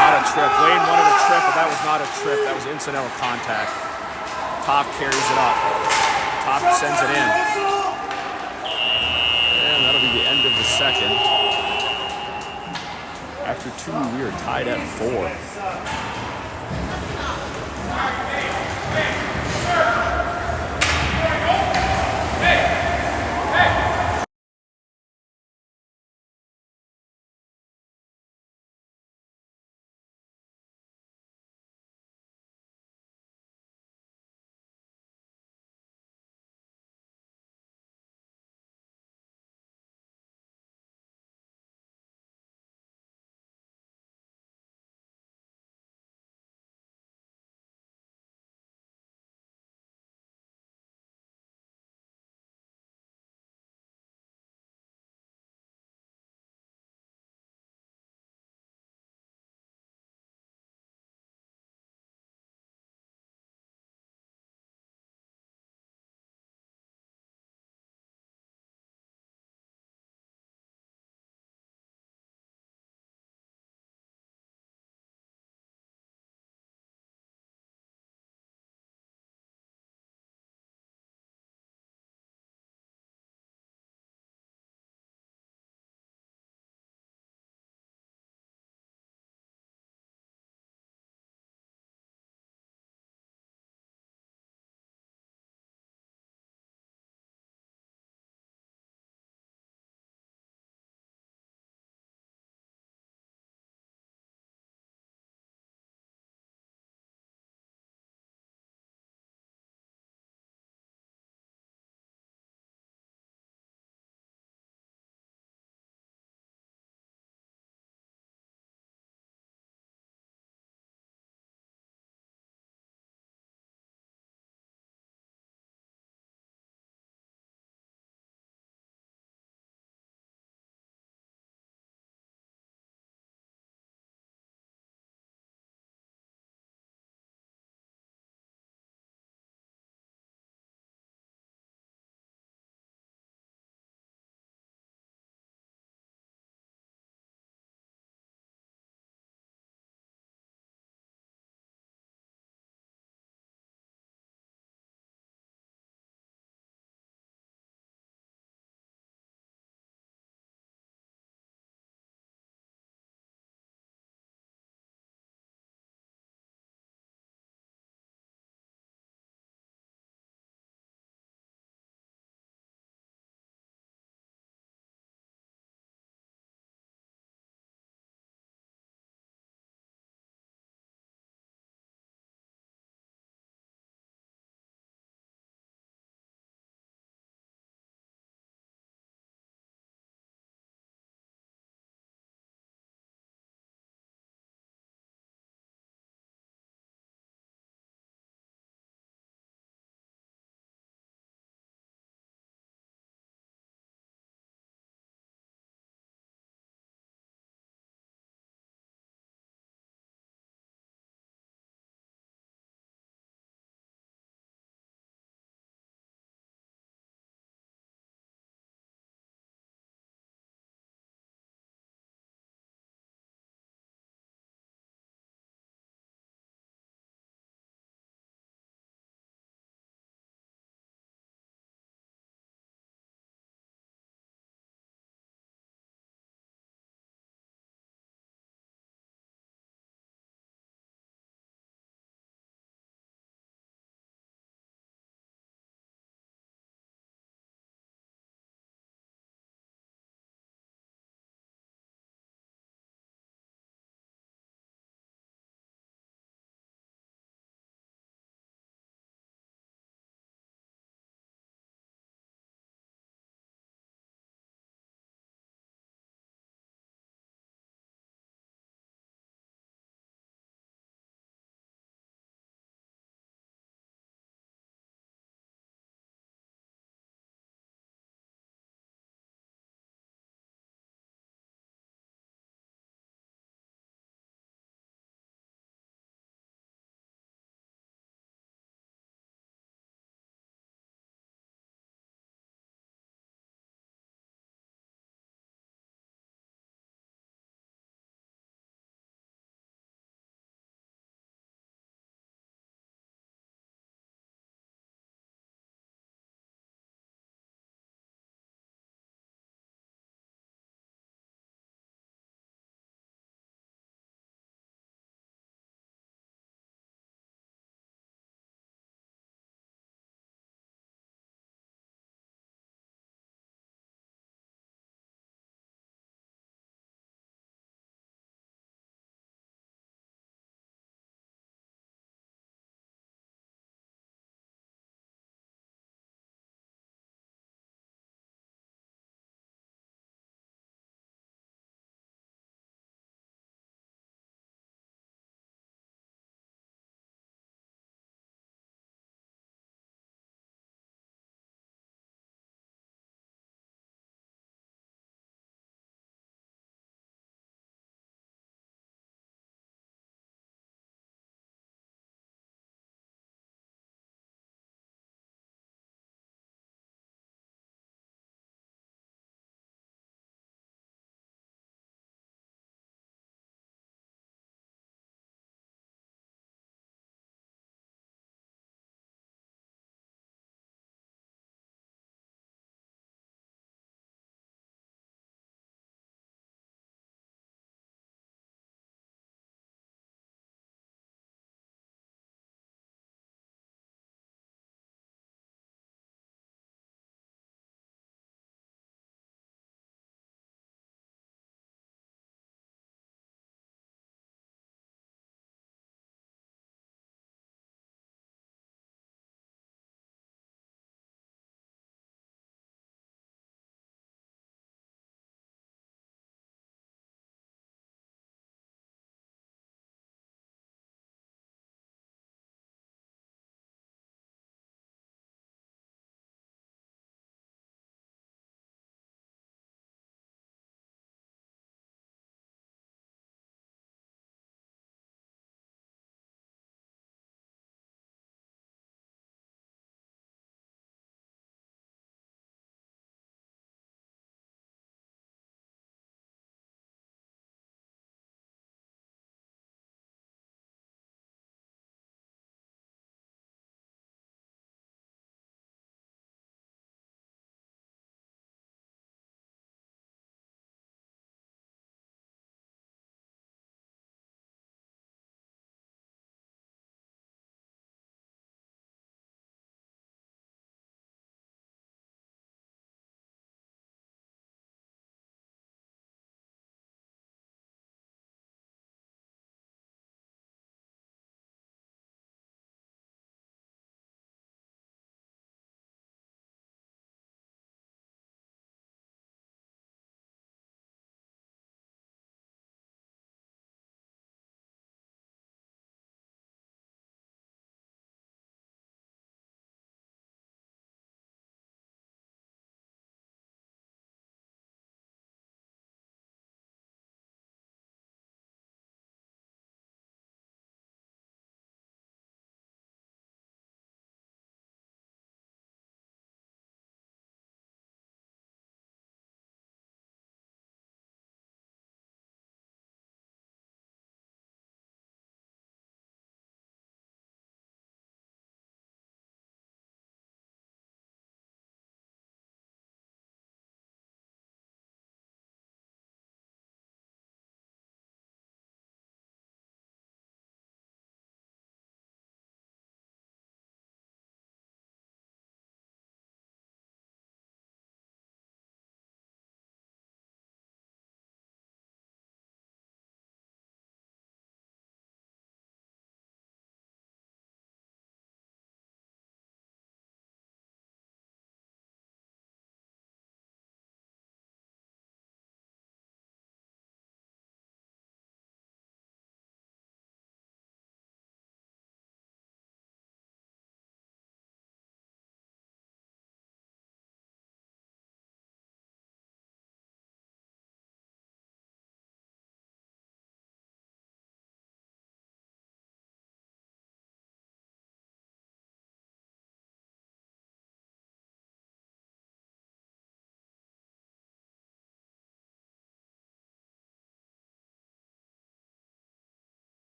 Not a trip. Blaine wanted a trip, but that was not a trip. That was incidental contact. Top carries it up. Top sends it in. And that'll be the end of the second. After 2, we are tied at 4.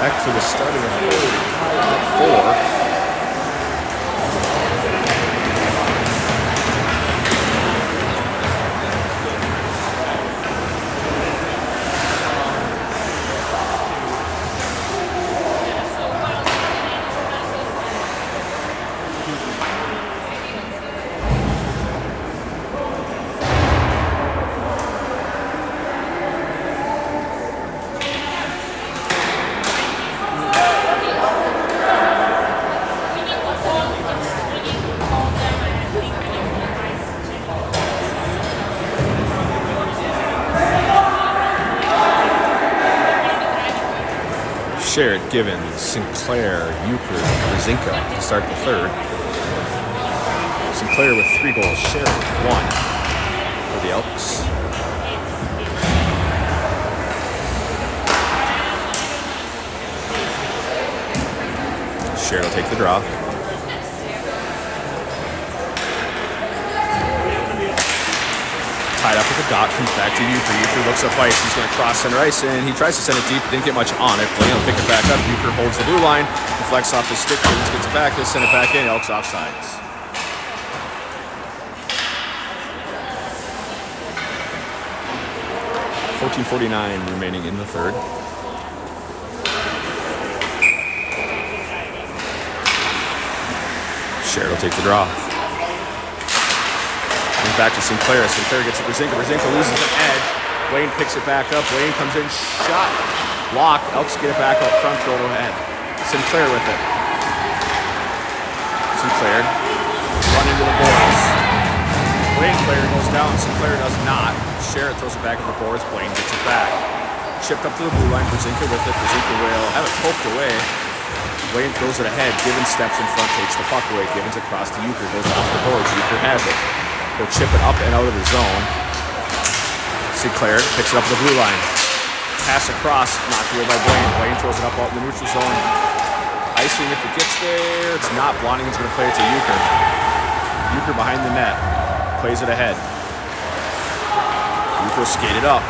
Back for the start of the third. 4. Sherrod, Givens, Sinclair, Euchre, Brzezinka to start the third. Sinclair with 3 goals. Sherrod, 1 for the Elks. Sherrod will take the draw. Tied up with the dot, comes back to Euchre. Euchre looks up ice. He's going to cross center ice, and he tries to send it deep. Didn't get much on it. Blaine will pick it back up. Euchre holds the blue line, deflects off his stick. Gets it back. He'll send it back in. Elks offsides. .49 remaining in the third. Sherrod will take the draw. Comes back to Sinclair. Sinclair gets to Brzezinka. Brzezinka loses an edge. Blaine picks it back up. Blaine comes in. Shot. Blocked. Elks get it back up front. Throw it ahead. Sinclair with it. Sinclair. Run into the boards. Blaine player goes down. Sinclair does not. Sherrod throws it back at the boards. Blaine gets it back. Chipped up to the blue line. Brzezinka with it. Brzezinka will have it poked away. Blaine throws it ahead. Givens steps in front. Takes the puck away. Givens across to Euchre. Goes off the boards. Euchre has it. He'll chip it up and out of the zone. Sinclair picks it up the blue line. Pass across, knocked away by Blaine. Blaine throws it up out in the neutral zone. Icing if it gets there. It's not. Blondin's going to play it to Euchre. Euchre behind the net. Plays it ahead. Euchre skated up.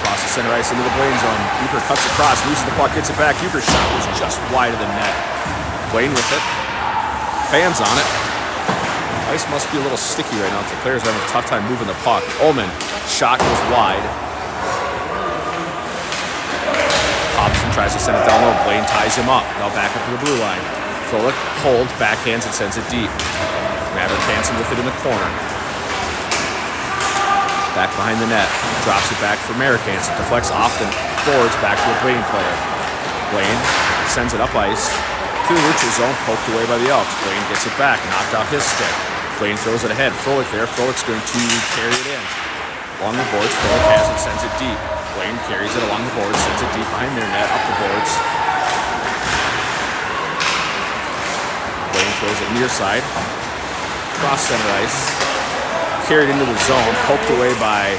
Across the center ice into the Blaine zone. Euchre cuts across, loses the puck, gets it back. Euchre's shot was just wide of the net. Blaine with it. Fans on it. Ice must be a little sticky right now. The players are having a tough time moving the puck. Ullman, shot goes wide. Hobson tries to send it down low. Blaine ties him up. Now back up to the blue line. Froelich holds, backhands, and sends it deep. Maverick Hansen with it in the corner. Back behind the net. Drops it back for Merrick Hansen. Deflects off the boards back to a Blaine player. Blaine sends it up ice. To the neutral zone, poked away by the Elks. Blaine gets it back, knocked off his stick. Blaine throws it ahead. Froelich there. Froelich's going to carry it in. Along the boards, Froelich has it, sends it deep. Blaine carries it along the boards, sends it deep behind their net, up the boards. Blaine throws it near side. Cross center ice. Carried into the zone, poked away by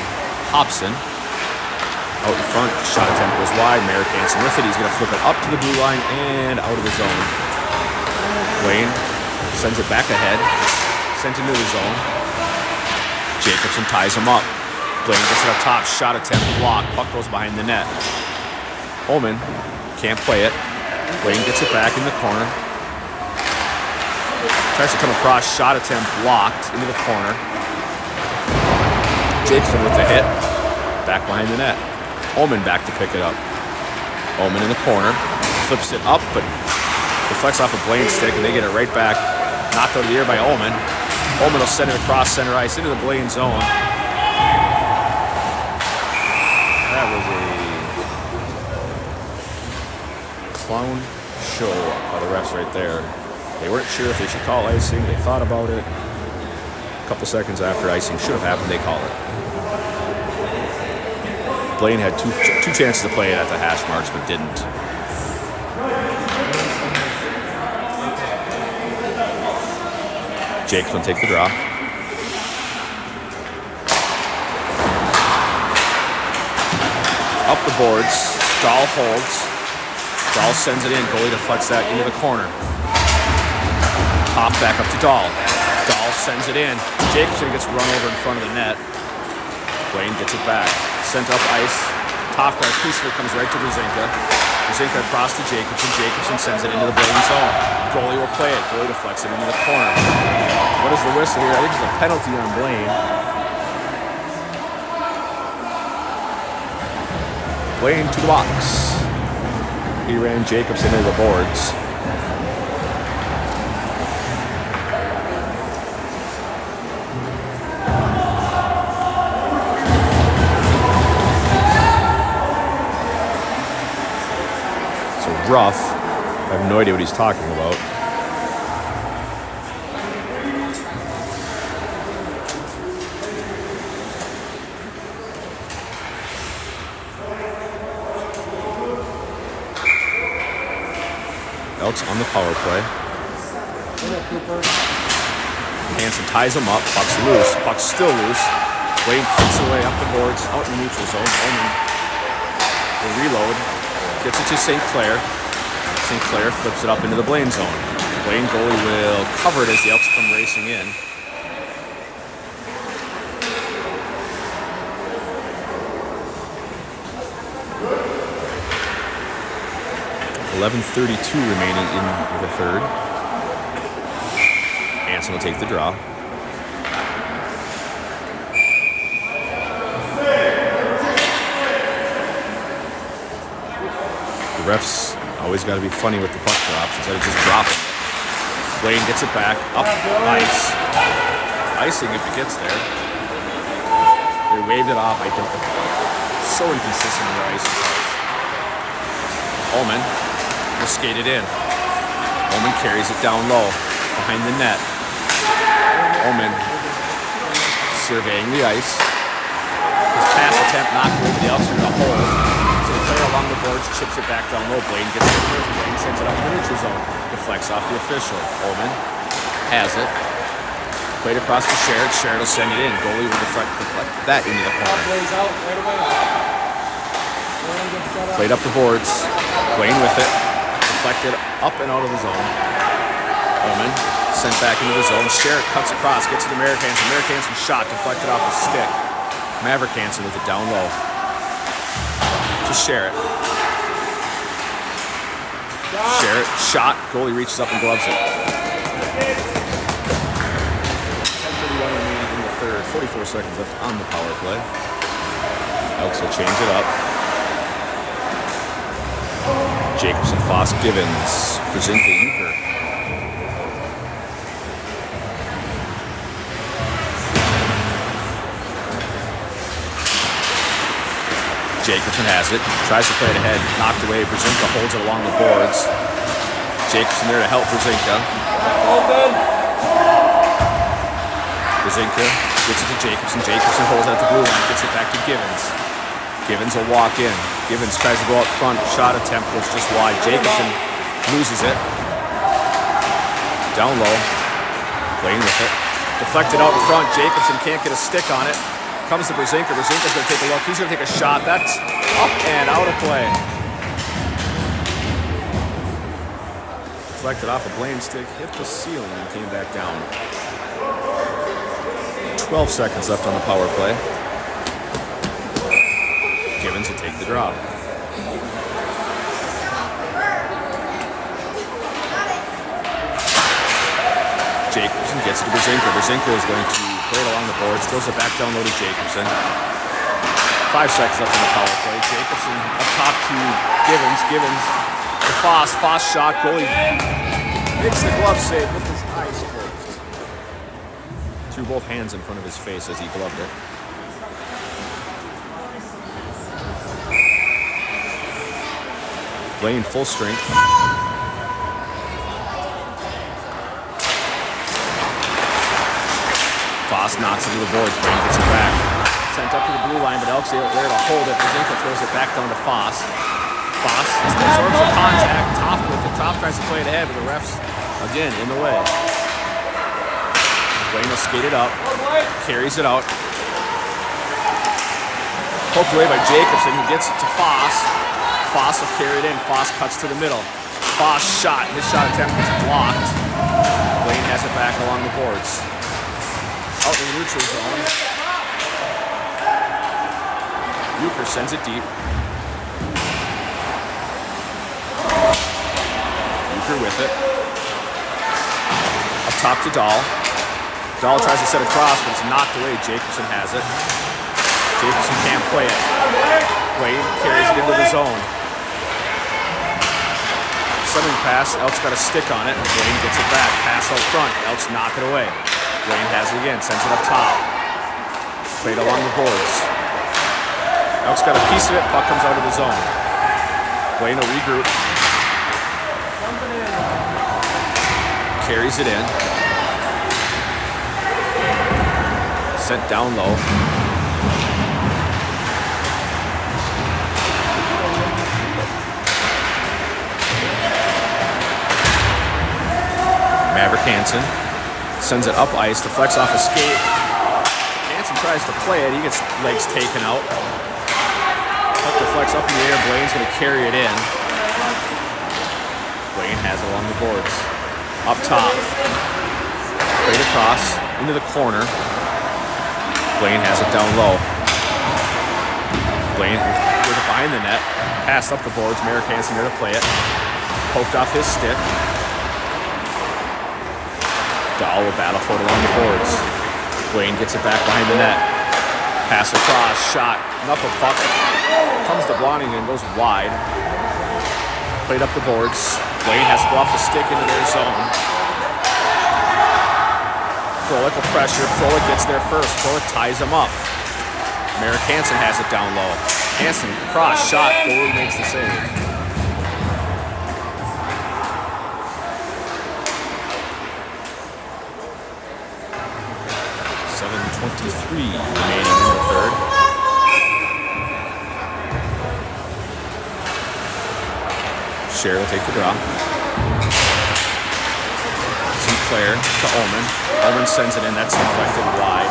Hobson. Out in front, shot attempt goes wide. Merrick Hansen with it. He's going to flip it up to the blue line and out of the zone. Blaine sends it back ahead. Sent into the zone. Jacobson ties him up. Blaine gets it up top. Shot attempt blocked. Puck goes behind the net. Ullman can't play it. Blaine gets it back in the corner. Tries to come across. Shot attempt blocked into the corner. Jacobson with the hit. Back behind the net. Ullman back to pick it up. Ullman in the corner. Flips it up, but deflects off a Blaine stick, and they get it right back. Knocked out of the air by Ullman. Ullman will send it across center ice into the Blaine zone. That was a clown show by the refs right there. They weren't sure if they should call icing. They thought about it. A couple seconds after icing should have happened, they call it. Blaine had two chances to play it at the hash marks, but didn't. Jake's going to take the draw. Up the boards. Dahl holds. Dahl sends it in. Goalie deflects that into the corner. Top back up to Dahl. Dahl sends it in. Jacobson gets run over in front of the net. Blaine gets it back. Sent up ice. Top guard. Kiesler comes right to Brzezinka. Brzezinka across to Jacobson. Jacobson sends it into the Blaine zone. Goalie will play it. Goalie deflects it into the corner. What is the whistle here? I think it's a penalty on Blaine. Blaine to the box. He ran Jacobson into the boards. Rough. I have no idea what he's talking about. Elks on the power play. Hansen ties him up. Puck's loose. Puck's still loose. Blaine kicks away up the boards, out in the neutral zone. Omen will reload. Gets it to St. Clair. St. Clair flips it up into the Blaine zone. Blaine goalie will cover it as the Elks come racing in. .11:32 remaining in the third. Hansen will take the draw. The refs always got to be funny with the puck drops instead of just dropping it. Blaine gets it back, up, ice. Icing if it gets there. They waved it off, I don't know. So inconsistent with their icing calls. Omen will skate it in. Omen carries it down low, behind the net. Omen surveying the ice. His pass attempt knocked over the Elks into the hole. Player along the boards chips it back down low. Blaine gets it first. Blaine sends it up in the neutral zone. Deflects off the official. Omen has it. Played across to Sherritt. Sherritt will send it in. Goalie will deflect that into the corner. Played up the boards. Blaine with it. Deflected up and out of the zone. Omen sent back into the zone. Sherritt cuts across. Gets it to Merrick Hansen. Merrick Hansen shot. Deflected off his stick. Maverick Hansen with it down low. Sherritt. Sherritt shot. Goalie reaches up and gloves it. 10:31 remaining in the third. 44 seconds left on the power play. Elks will change it up. Jacobson, Foss, Givens, Brzezinka, Euchre. Jacobson has it, tries to play it ahead, knocked away. Brzezinka holds it along the boards. Jacobson there to help Brzezinka. Brzezinka gets it to Jacobson. Jacobson holds it at the blue line, gets it back to Givens. Givens will walk in. Givens tries to go up front. Shot attempt was just wide. Jacobson loses it. Down low. Blaine with it. Deflected out in front. Jacobson can't get a stick on it. Comes to Brzezinka. Brzezinka's going to take a look. He's going to take a shot. That's up and out of play. Deflected off a Blaine stick, hit the ceiling, and came back down. 12 seconds left on the power play. Givens will take the draw. Jacobson gets it to Brzezinka. Brzezinka is going to play it along the boards, throws it back down low to Jacobson. 5 seconds left on the power play. Jacobson up top to Givens. Givens to Foss. Foss shot. Goalie makes the glove save with his eyes closed. Threw both hands in front of his face as he gloved it. Blaine full strength. Foss knocks it to the boards. Blaine gets it back. Sent up to the blue line, but Elks there to hold it. Brzezinka throws it back down to Foss. Foss absorbs the contact. Toft with it. Toft tries to play it ahead, but the refs, again, in the way. Blaine will skate it up. Carries it out. Poked away by Jacobson, who gets it to Foss. Foss will carry it in. Foss cuts to the middle. Foss shot. His shot attempt is blocked. Blaine has it back along the boards. Out in the neutral zone. Euchre sends it deep. Euchre with it. Up top to Dahl. Dahl tries to set across, but it's knocked away. Jacobson has it. Jacobson can't play it. Blaine carries it into the zone. Centering pass, Elk's got a stick on it, and Blaine gets it back. Pass out front, Elk's knock it away. Blaine has it again, sends it up top. Played along the boards. Elk's got a piece of it, puck comes out of the zone. Blaine will regroup. Carries it in. Sent down low. Maverick Hansen sends it up ice, deflects off a skate. Hansen tries to play it, he gets legs taken out. Puck deflects up in the air, Blaine's going to carry it in. Blaine has it along the boards. Up top. Played across, into the corner. Blaine has it down low. Blaine with it behind the net. Passed up the boards, Maverick Hansen there to play it. Poked off his stick. Dahl will battle for it along the boards. Blaine gets it back behind the net. Pass across, shot, knuckle puck. Comes to Blonding and goes wide. Played up the boards. Blaine has to go off the stick into their zone. Froelich will pressure. Froelich gets there first. Froelich ties him up. Maverick Hansen has it down low. Hansen, cross, shot, goalie makes the save. .23 remaining in the third. Scher will take the draw. Sinclair to Ullman. Ullman sends it in. That's deflected wide.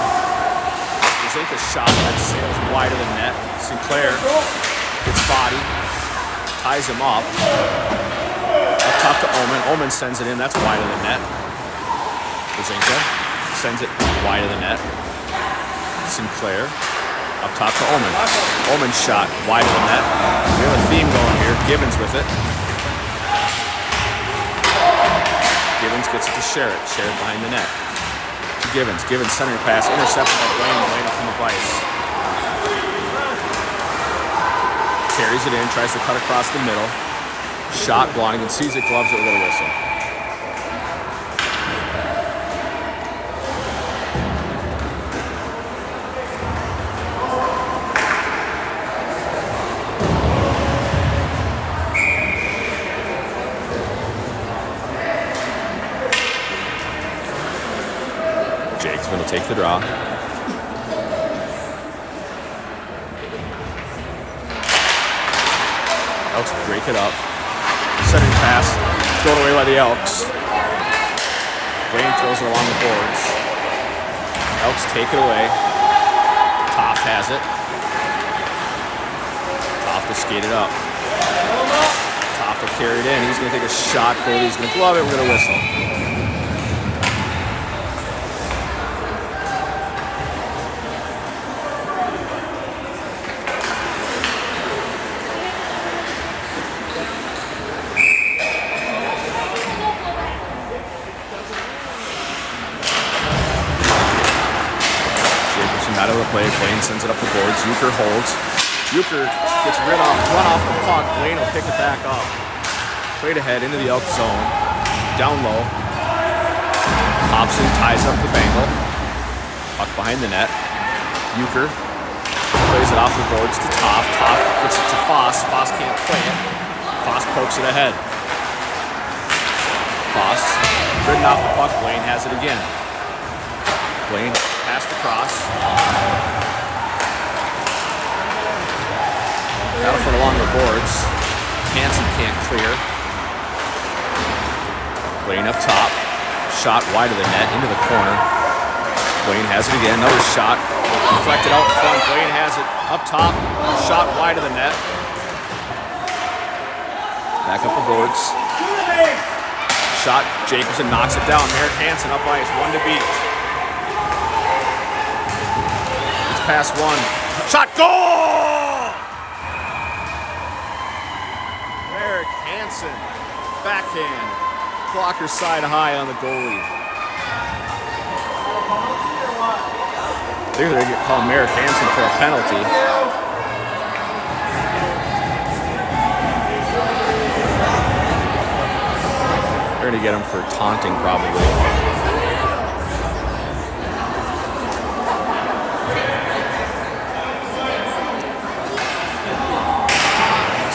Zink a shot that sails wide of the net. Sinclair gets body. Ties him up. Up top to Ullman. Ullman sends it in. That's wide of the net. Zinka sends it wide of the net. Sinclair up top to Ullman. Ullman shot wide of the net. We have a theme going here. Gibbons with it. Gibbons gets it to Sherritt. Sherritt behind the net. Gibbons. Gibbons centering pass. Intercepted by Blaine. Blaine up on the ice. Carries it in. Tries to cut across the middle. Shot. Blonding and sees it. Gloves it with a whistle. Will take the draw. Elks break it up. Centering pass, thrown away by the Elks. Blaine throws it along the boards. Elks take it away. Toft has it. Toft to skate it up. Toft will carry it in. He's going to take a shot. Goalie's going to glove it. We're going to whistle. Out of the play, Blaine sends it up the boards. Euchre holds. Euchre gets run off the puck. Blaine will pick it back up. Played ahead into the Elk zone. Down low. Hobson ties up the Bengal. Puck behind the net. Euchre plays it off the boards to Toft. Toft gets it to Foss. Foss can't play it. Foss pokes it ahead. Foss ridden off the puck. Blaine has it again. Blaine passed across. Battleford along the boards. Hansen can't clear. Blaine up top. Shot wide of the net into the corner. Blaine has it again. Another shot. Deflected out in front. Blaine has it up top. Shot wide of the net. Back up the boards. Shot. Jacobson knocks it down. Maverick Hansen up ice. 1 to beat. Pass one. Shot. Goal! Maverick Hansen. Backhand. Blocker side high on the goalie. They're going to call Merrick Hansen for a penalty. They're going to get him for taunting, probably.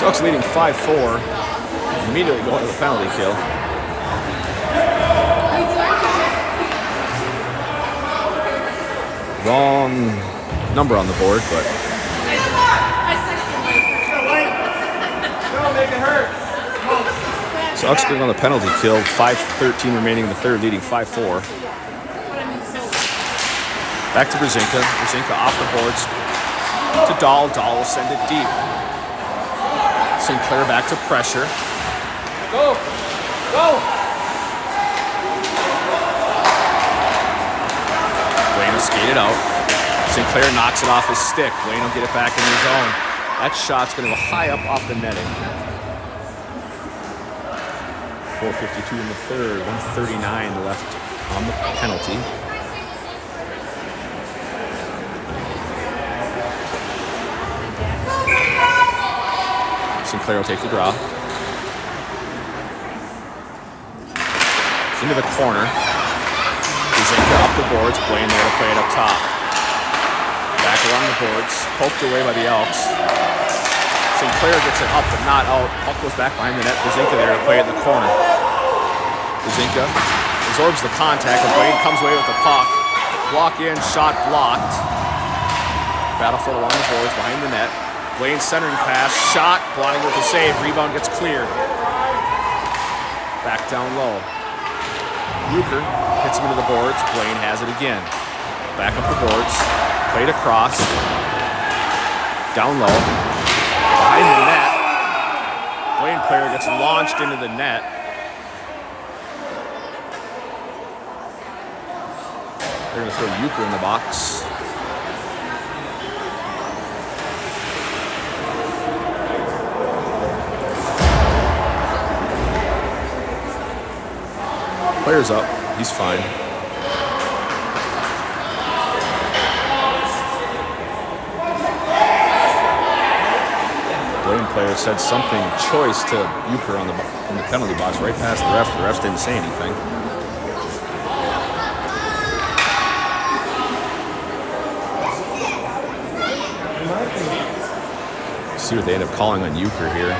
So Elks leading 5-4. Immediately going to the penalty kill. Wrong number on the board, but so Elks getting on the penalty kill. 5:13 remaining in the third, leading 5-4. Back to Brzezinka. Brzezinka off the boards to Dahl. Dahl will send it deep. Sinclair back to pressure. Go! Go! Blaine will skate it out. Sinclair knocks it off his stick. Blaine will get it back in his zone. That shot's going to go high up off the netting. 4:52 in the third. 1:39 left on the penalty. Sinclair will take the draw. Into the corner. Brzezinka up the boards. Blaine there to play it up top. Back along the boards. Poked away by the Elks. Sinclair gets it up but not out. Puck goes back behind the net. Brzezinka there to play it in the corner. Brzezinka absorbs the contact and Blaine comes away with the puck. Walk in, shot blocked. Battlefield along the boards behind the net. Blaine centering pass, shot, blocking with a save. Rebound gets cleared. Back down low. Euchre hits him into the boards. Blaine has it again. Back up the boards. Played across. Down low. Behind the net. Blaine player gets launched into the net. They're going to throw Euchre in the box. Player's up. He's fine. Blaine player said something choice to Euchre in the penalty box right past the ref. The refs didn't say anything. See what they end up calling on Euchre here.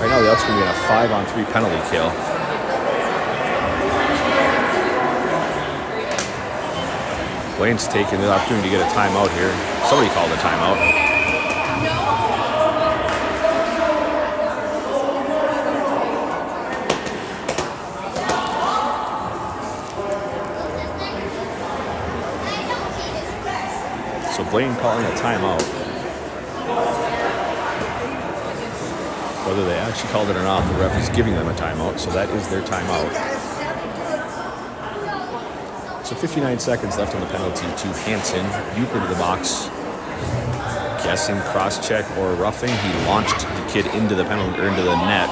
Right now, the Elks going to get a 5-on-3 penalty kill. Blaine's taking the opportunity to get a timeout here. Somebody called a timeout. So Blaine calling a timeout. Whether they actually called it or not, the ref is giving them a timeout, so that is their timeout. So 59 seconds left on the penalty to Hansen. Euchre to the box. Guessing cross-check or roughing. He launched the kid into the penalty or into the net.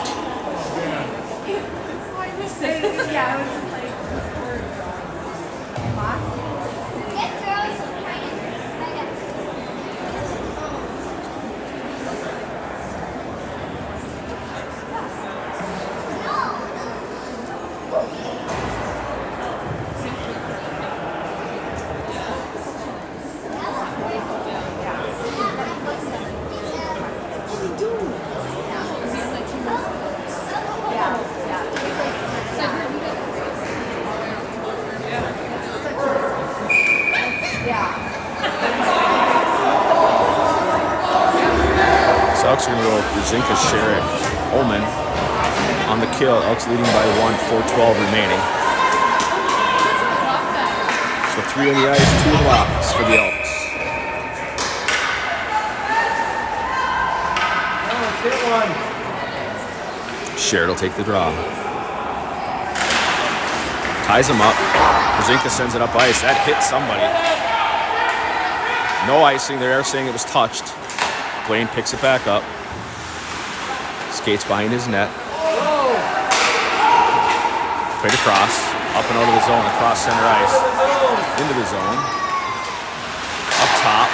Elks are going to go with Brzezinka, Sherrick, Ullman on the kill. Elks leading by 1, 4:12 remaining. So 3 on the ice, 2 in the box for the Elks. Sherrick will take the draw. Ties him up. Brzezinka sends it up ice. That hit somebody. No icing. They're saying it was touched. Blaine picks it back up. Skates behind his net. Played across. Up and out of the zone. Across center ice. Into the zone. Up top.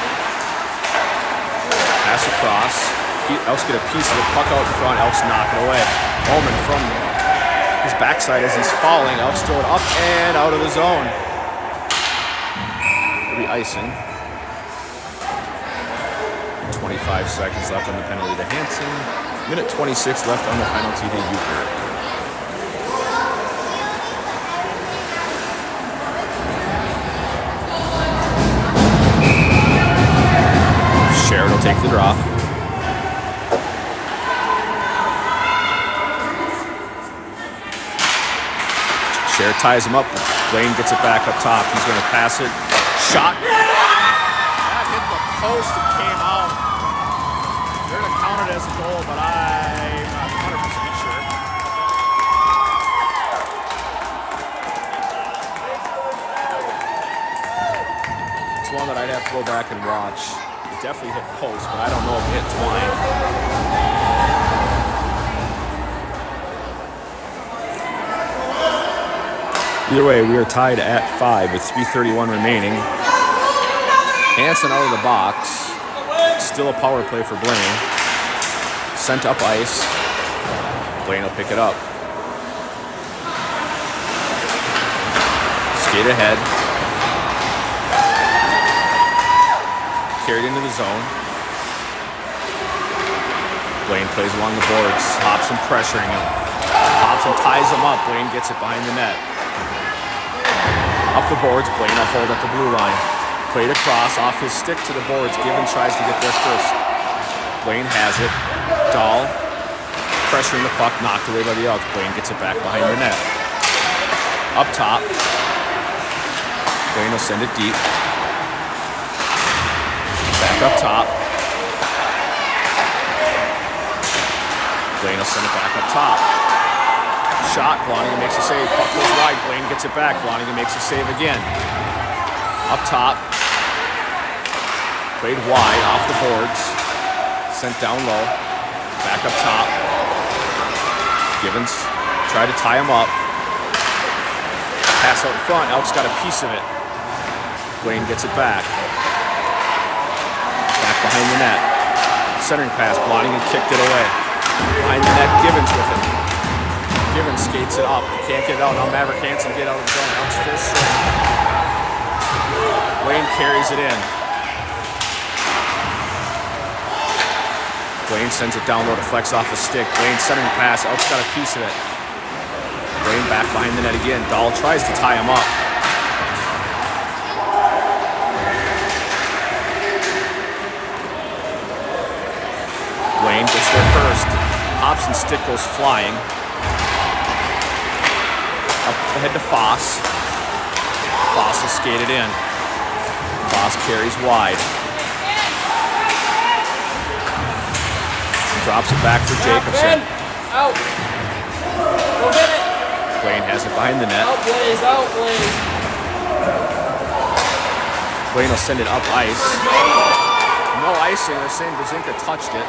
Pass across. Elks get a piece of the puck out in front. Elks knock it away. Ullman from his backside as he's falling. Elks throw it up and out of the zone. It'll be icing. 25 seconds left on the penalty to Hansen. Minute 26 left on the penalty to Euchre. Sherrod will take the draw. Sherrod ties him up. Blaine gets it back up top. He's going to pass it. Shot. That hit the post and came out. They're going to count it as a goal, but I'm not 100% sure. It's one that I'd have to go back and watch. It definitely hit post, but I don't know if it hit twine. Either way, we are tied at 5 with 3:31 remaining. Hansen out of the box. Still a power play for Blaine. Sent up ice. Blaine will pick it up. Skate ahead. Carried into the zone. Blaine plays along the boards. Hobson pressuring him. Hobson ties him up. Blaine gets it behind the net. Up the boards, Blaine will hold at the blue line. Played across, off his stick to the boards. Given tries to get there first. Blaine has it. Dahl pressuring the puck, knocked away by the Elks. Blaine gets it back behind the net. Up top. Blaine will send it deep. Back up top. Blaine will send it back up top. Shot, Blonigan makes a save. Puck goes wide. Blaine gets it back. Blonigan makes a save again. Up top. Played wide, off the boards. Sent down low. Back up top. Givens tried to tie him up. Pass out in front. Elks got a piece of it. Blaine gets it back. Back behind the net. Centering pass. Blonigan kicked it away. Behind the net, Givens with it. Givens skates it up. Can't get it out. Now Maverick Hansen get out of the zone. Elks full strength. Blaine carries it in. Blaine sends it down low to flex off a stick. Blaine centering pass. Elks got a piece of it. Blaine back behind the net again. Dahl tries to tie him up. Blaine gets there first. Hobson's stick goes flying. Up ahead to Foss. Foss will skate it in. Foss carries wide. Drops it back for Jacobson. Out. Go get it. Blaine has it behind the net. Out, Blaze. Out, Blaze. Blaine will send it up ice. No icing. They're saying Brzezinka touched it.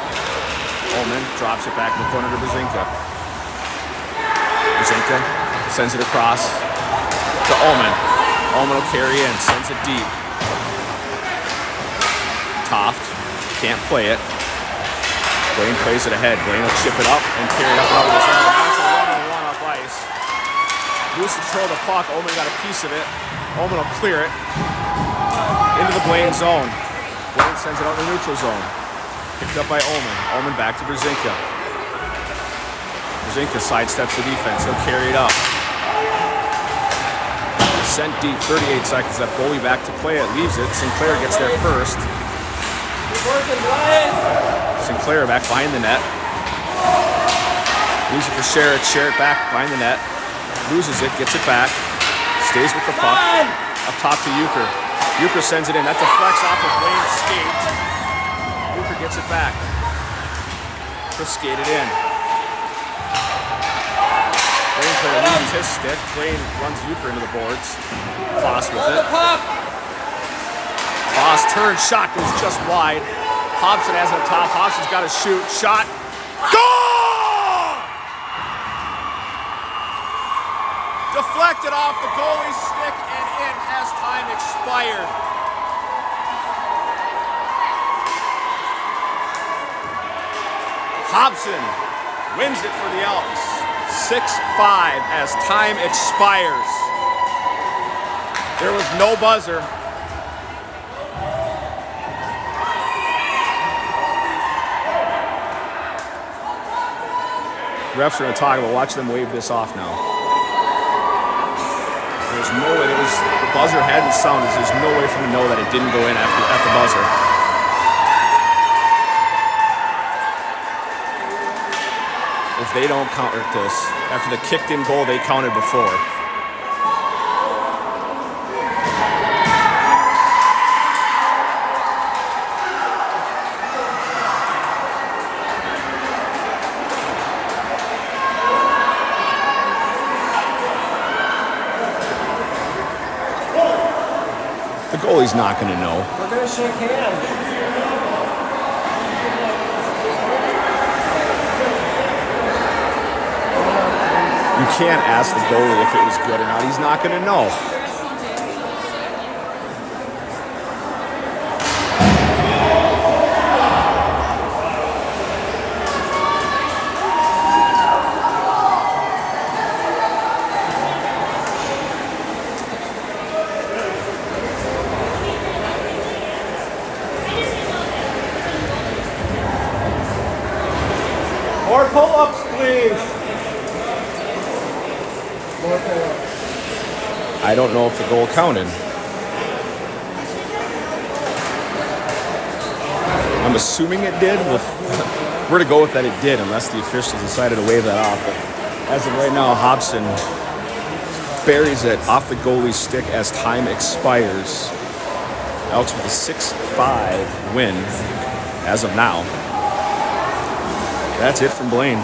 Ullman drops it back in the corner to Brzezinka. Brzezinka sends it across to Ullman. Ullman will carry in. Sends it deep. Toft can't play it. Blaine plays it ahead. Blaine will chip it up and carry it up over the zone. That's a one-on-one off ice. Lose control of the puck. Ullman got a piece of it. Ullman will clear it into the Blaine zone. Blaine sends it out in the neutral zone. Picked up by Ullman. Ullman back to Brzezinka. Brzezinka sidesteps the defense. He'll carry it up. Sent deep. 38 seconds left. Goalie back to play it. Leaves it. Sinclair gets there first. Sinclair back behind the net. Leaves it for Sherrod. Sherrod back behind the net. Loses it. Gets it back. Stays with the puck. Up top to Euchre. Euchre sends it in. That deflects off of Blaine's skate. Euchre gets it back. Chris skated in. Blaine player loses his stick. Blaine runs Euchre into the boards. Foss with it. Foss turns. Shot goes just wide. Hobson has it up top. Hobson's got to shoot. Shot. Goal! Deflected off the goalie's stick and in as time expired. Hobson wins it for the Elks. 6-5 as time expires. There was no buzzer. Refs are going to talk about watch them wave this off now. There's no way. The buzzer hadn't sounded. There's no way for them to know that it didn't go in at the buzzer. If they don't count this, after the kicked-in goal they counted before. The goalie's not going to know. We're going to shake hands. You can't ask the goalie if it was good or not. He's not going to know. More pull-ups, please. More pull-ups. I don't know if the goal counted. I'm assuming it did. We're to go with that it did, unless the officials decided to wave that off. But as of right now, Hobson buries it off the goalie's stick as time expires. Elks with a 6-5 win as of now. That's it from Blaine.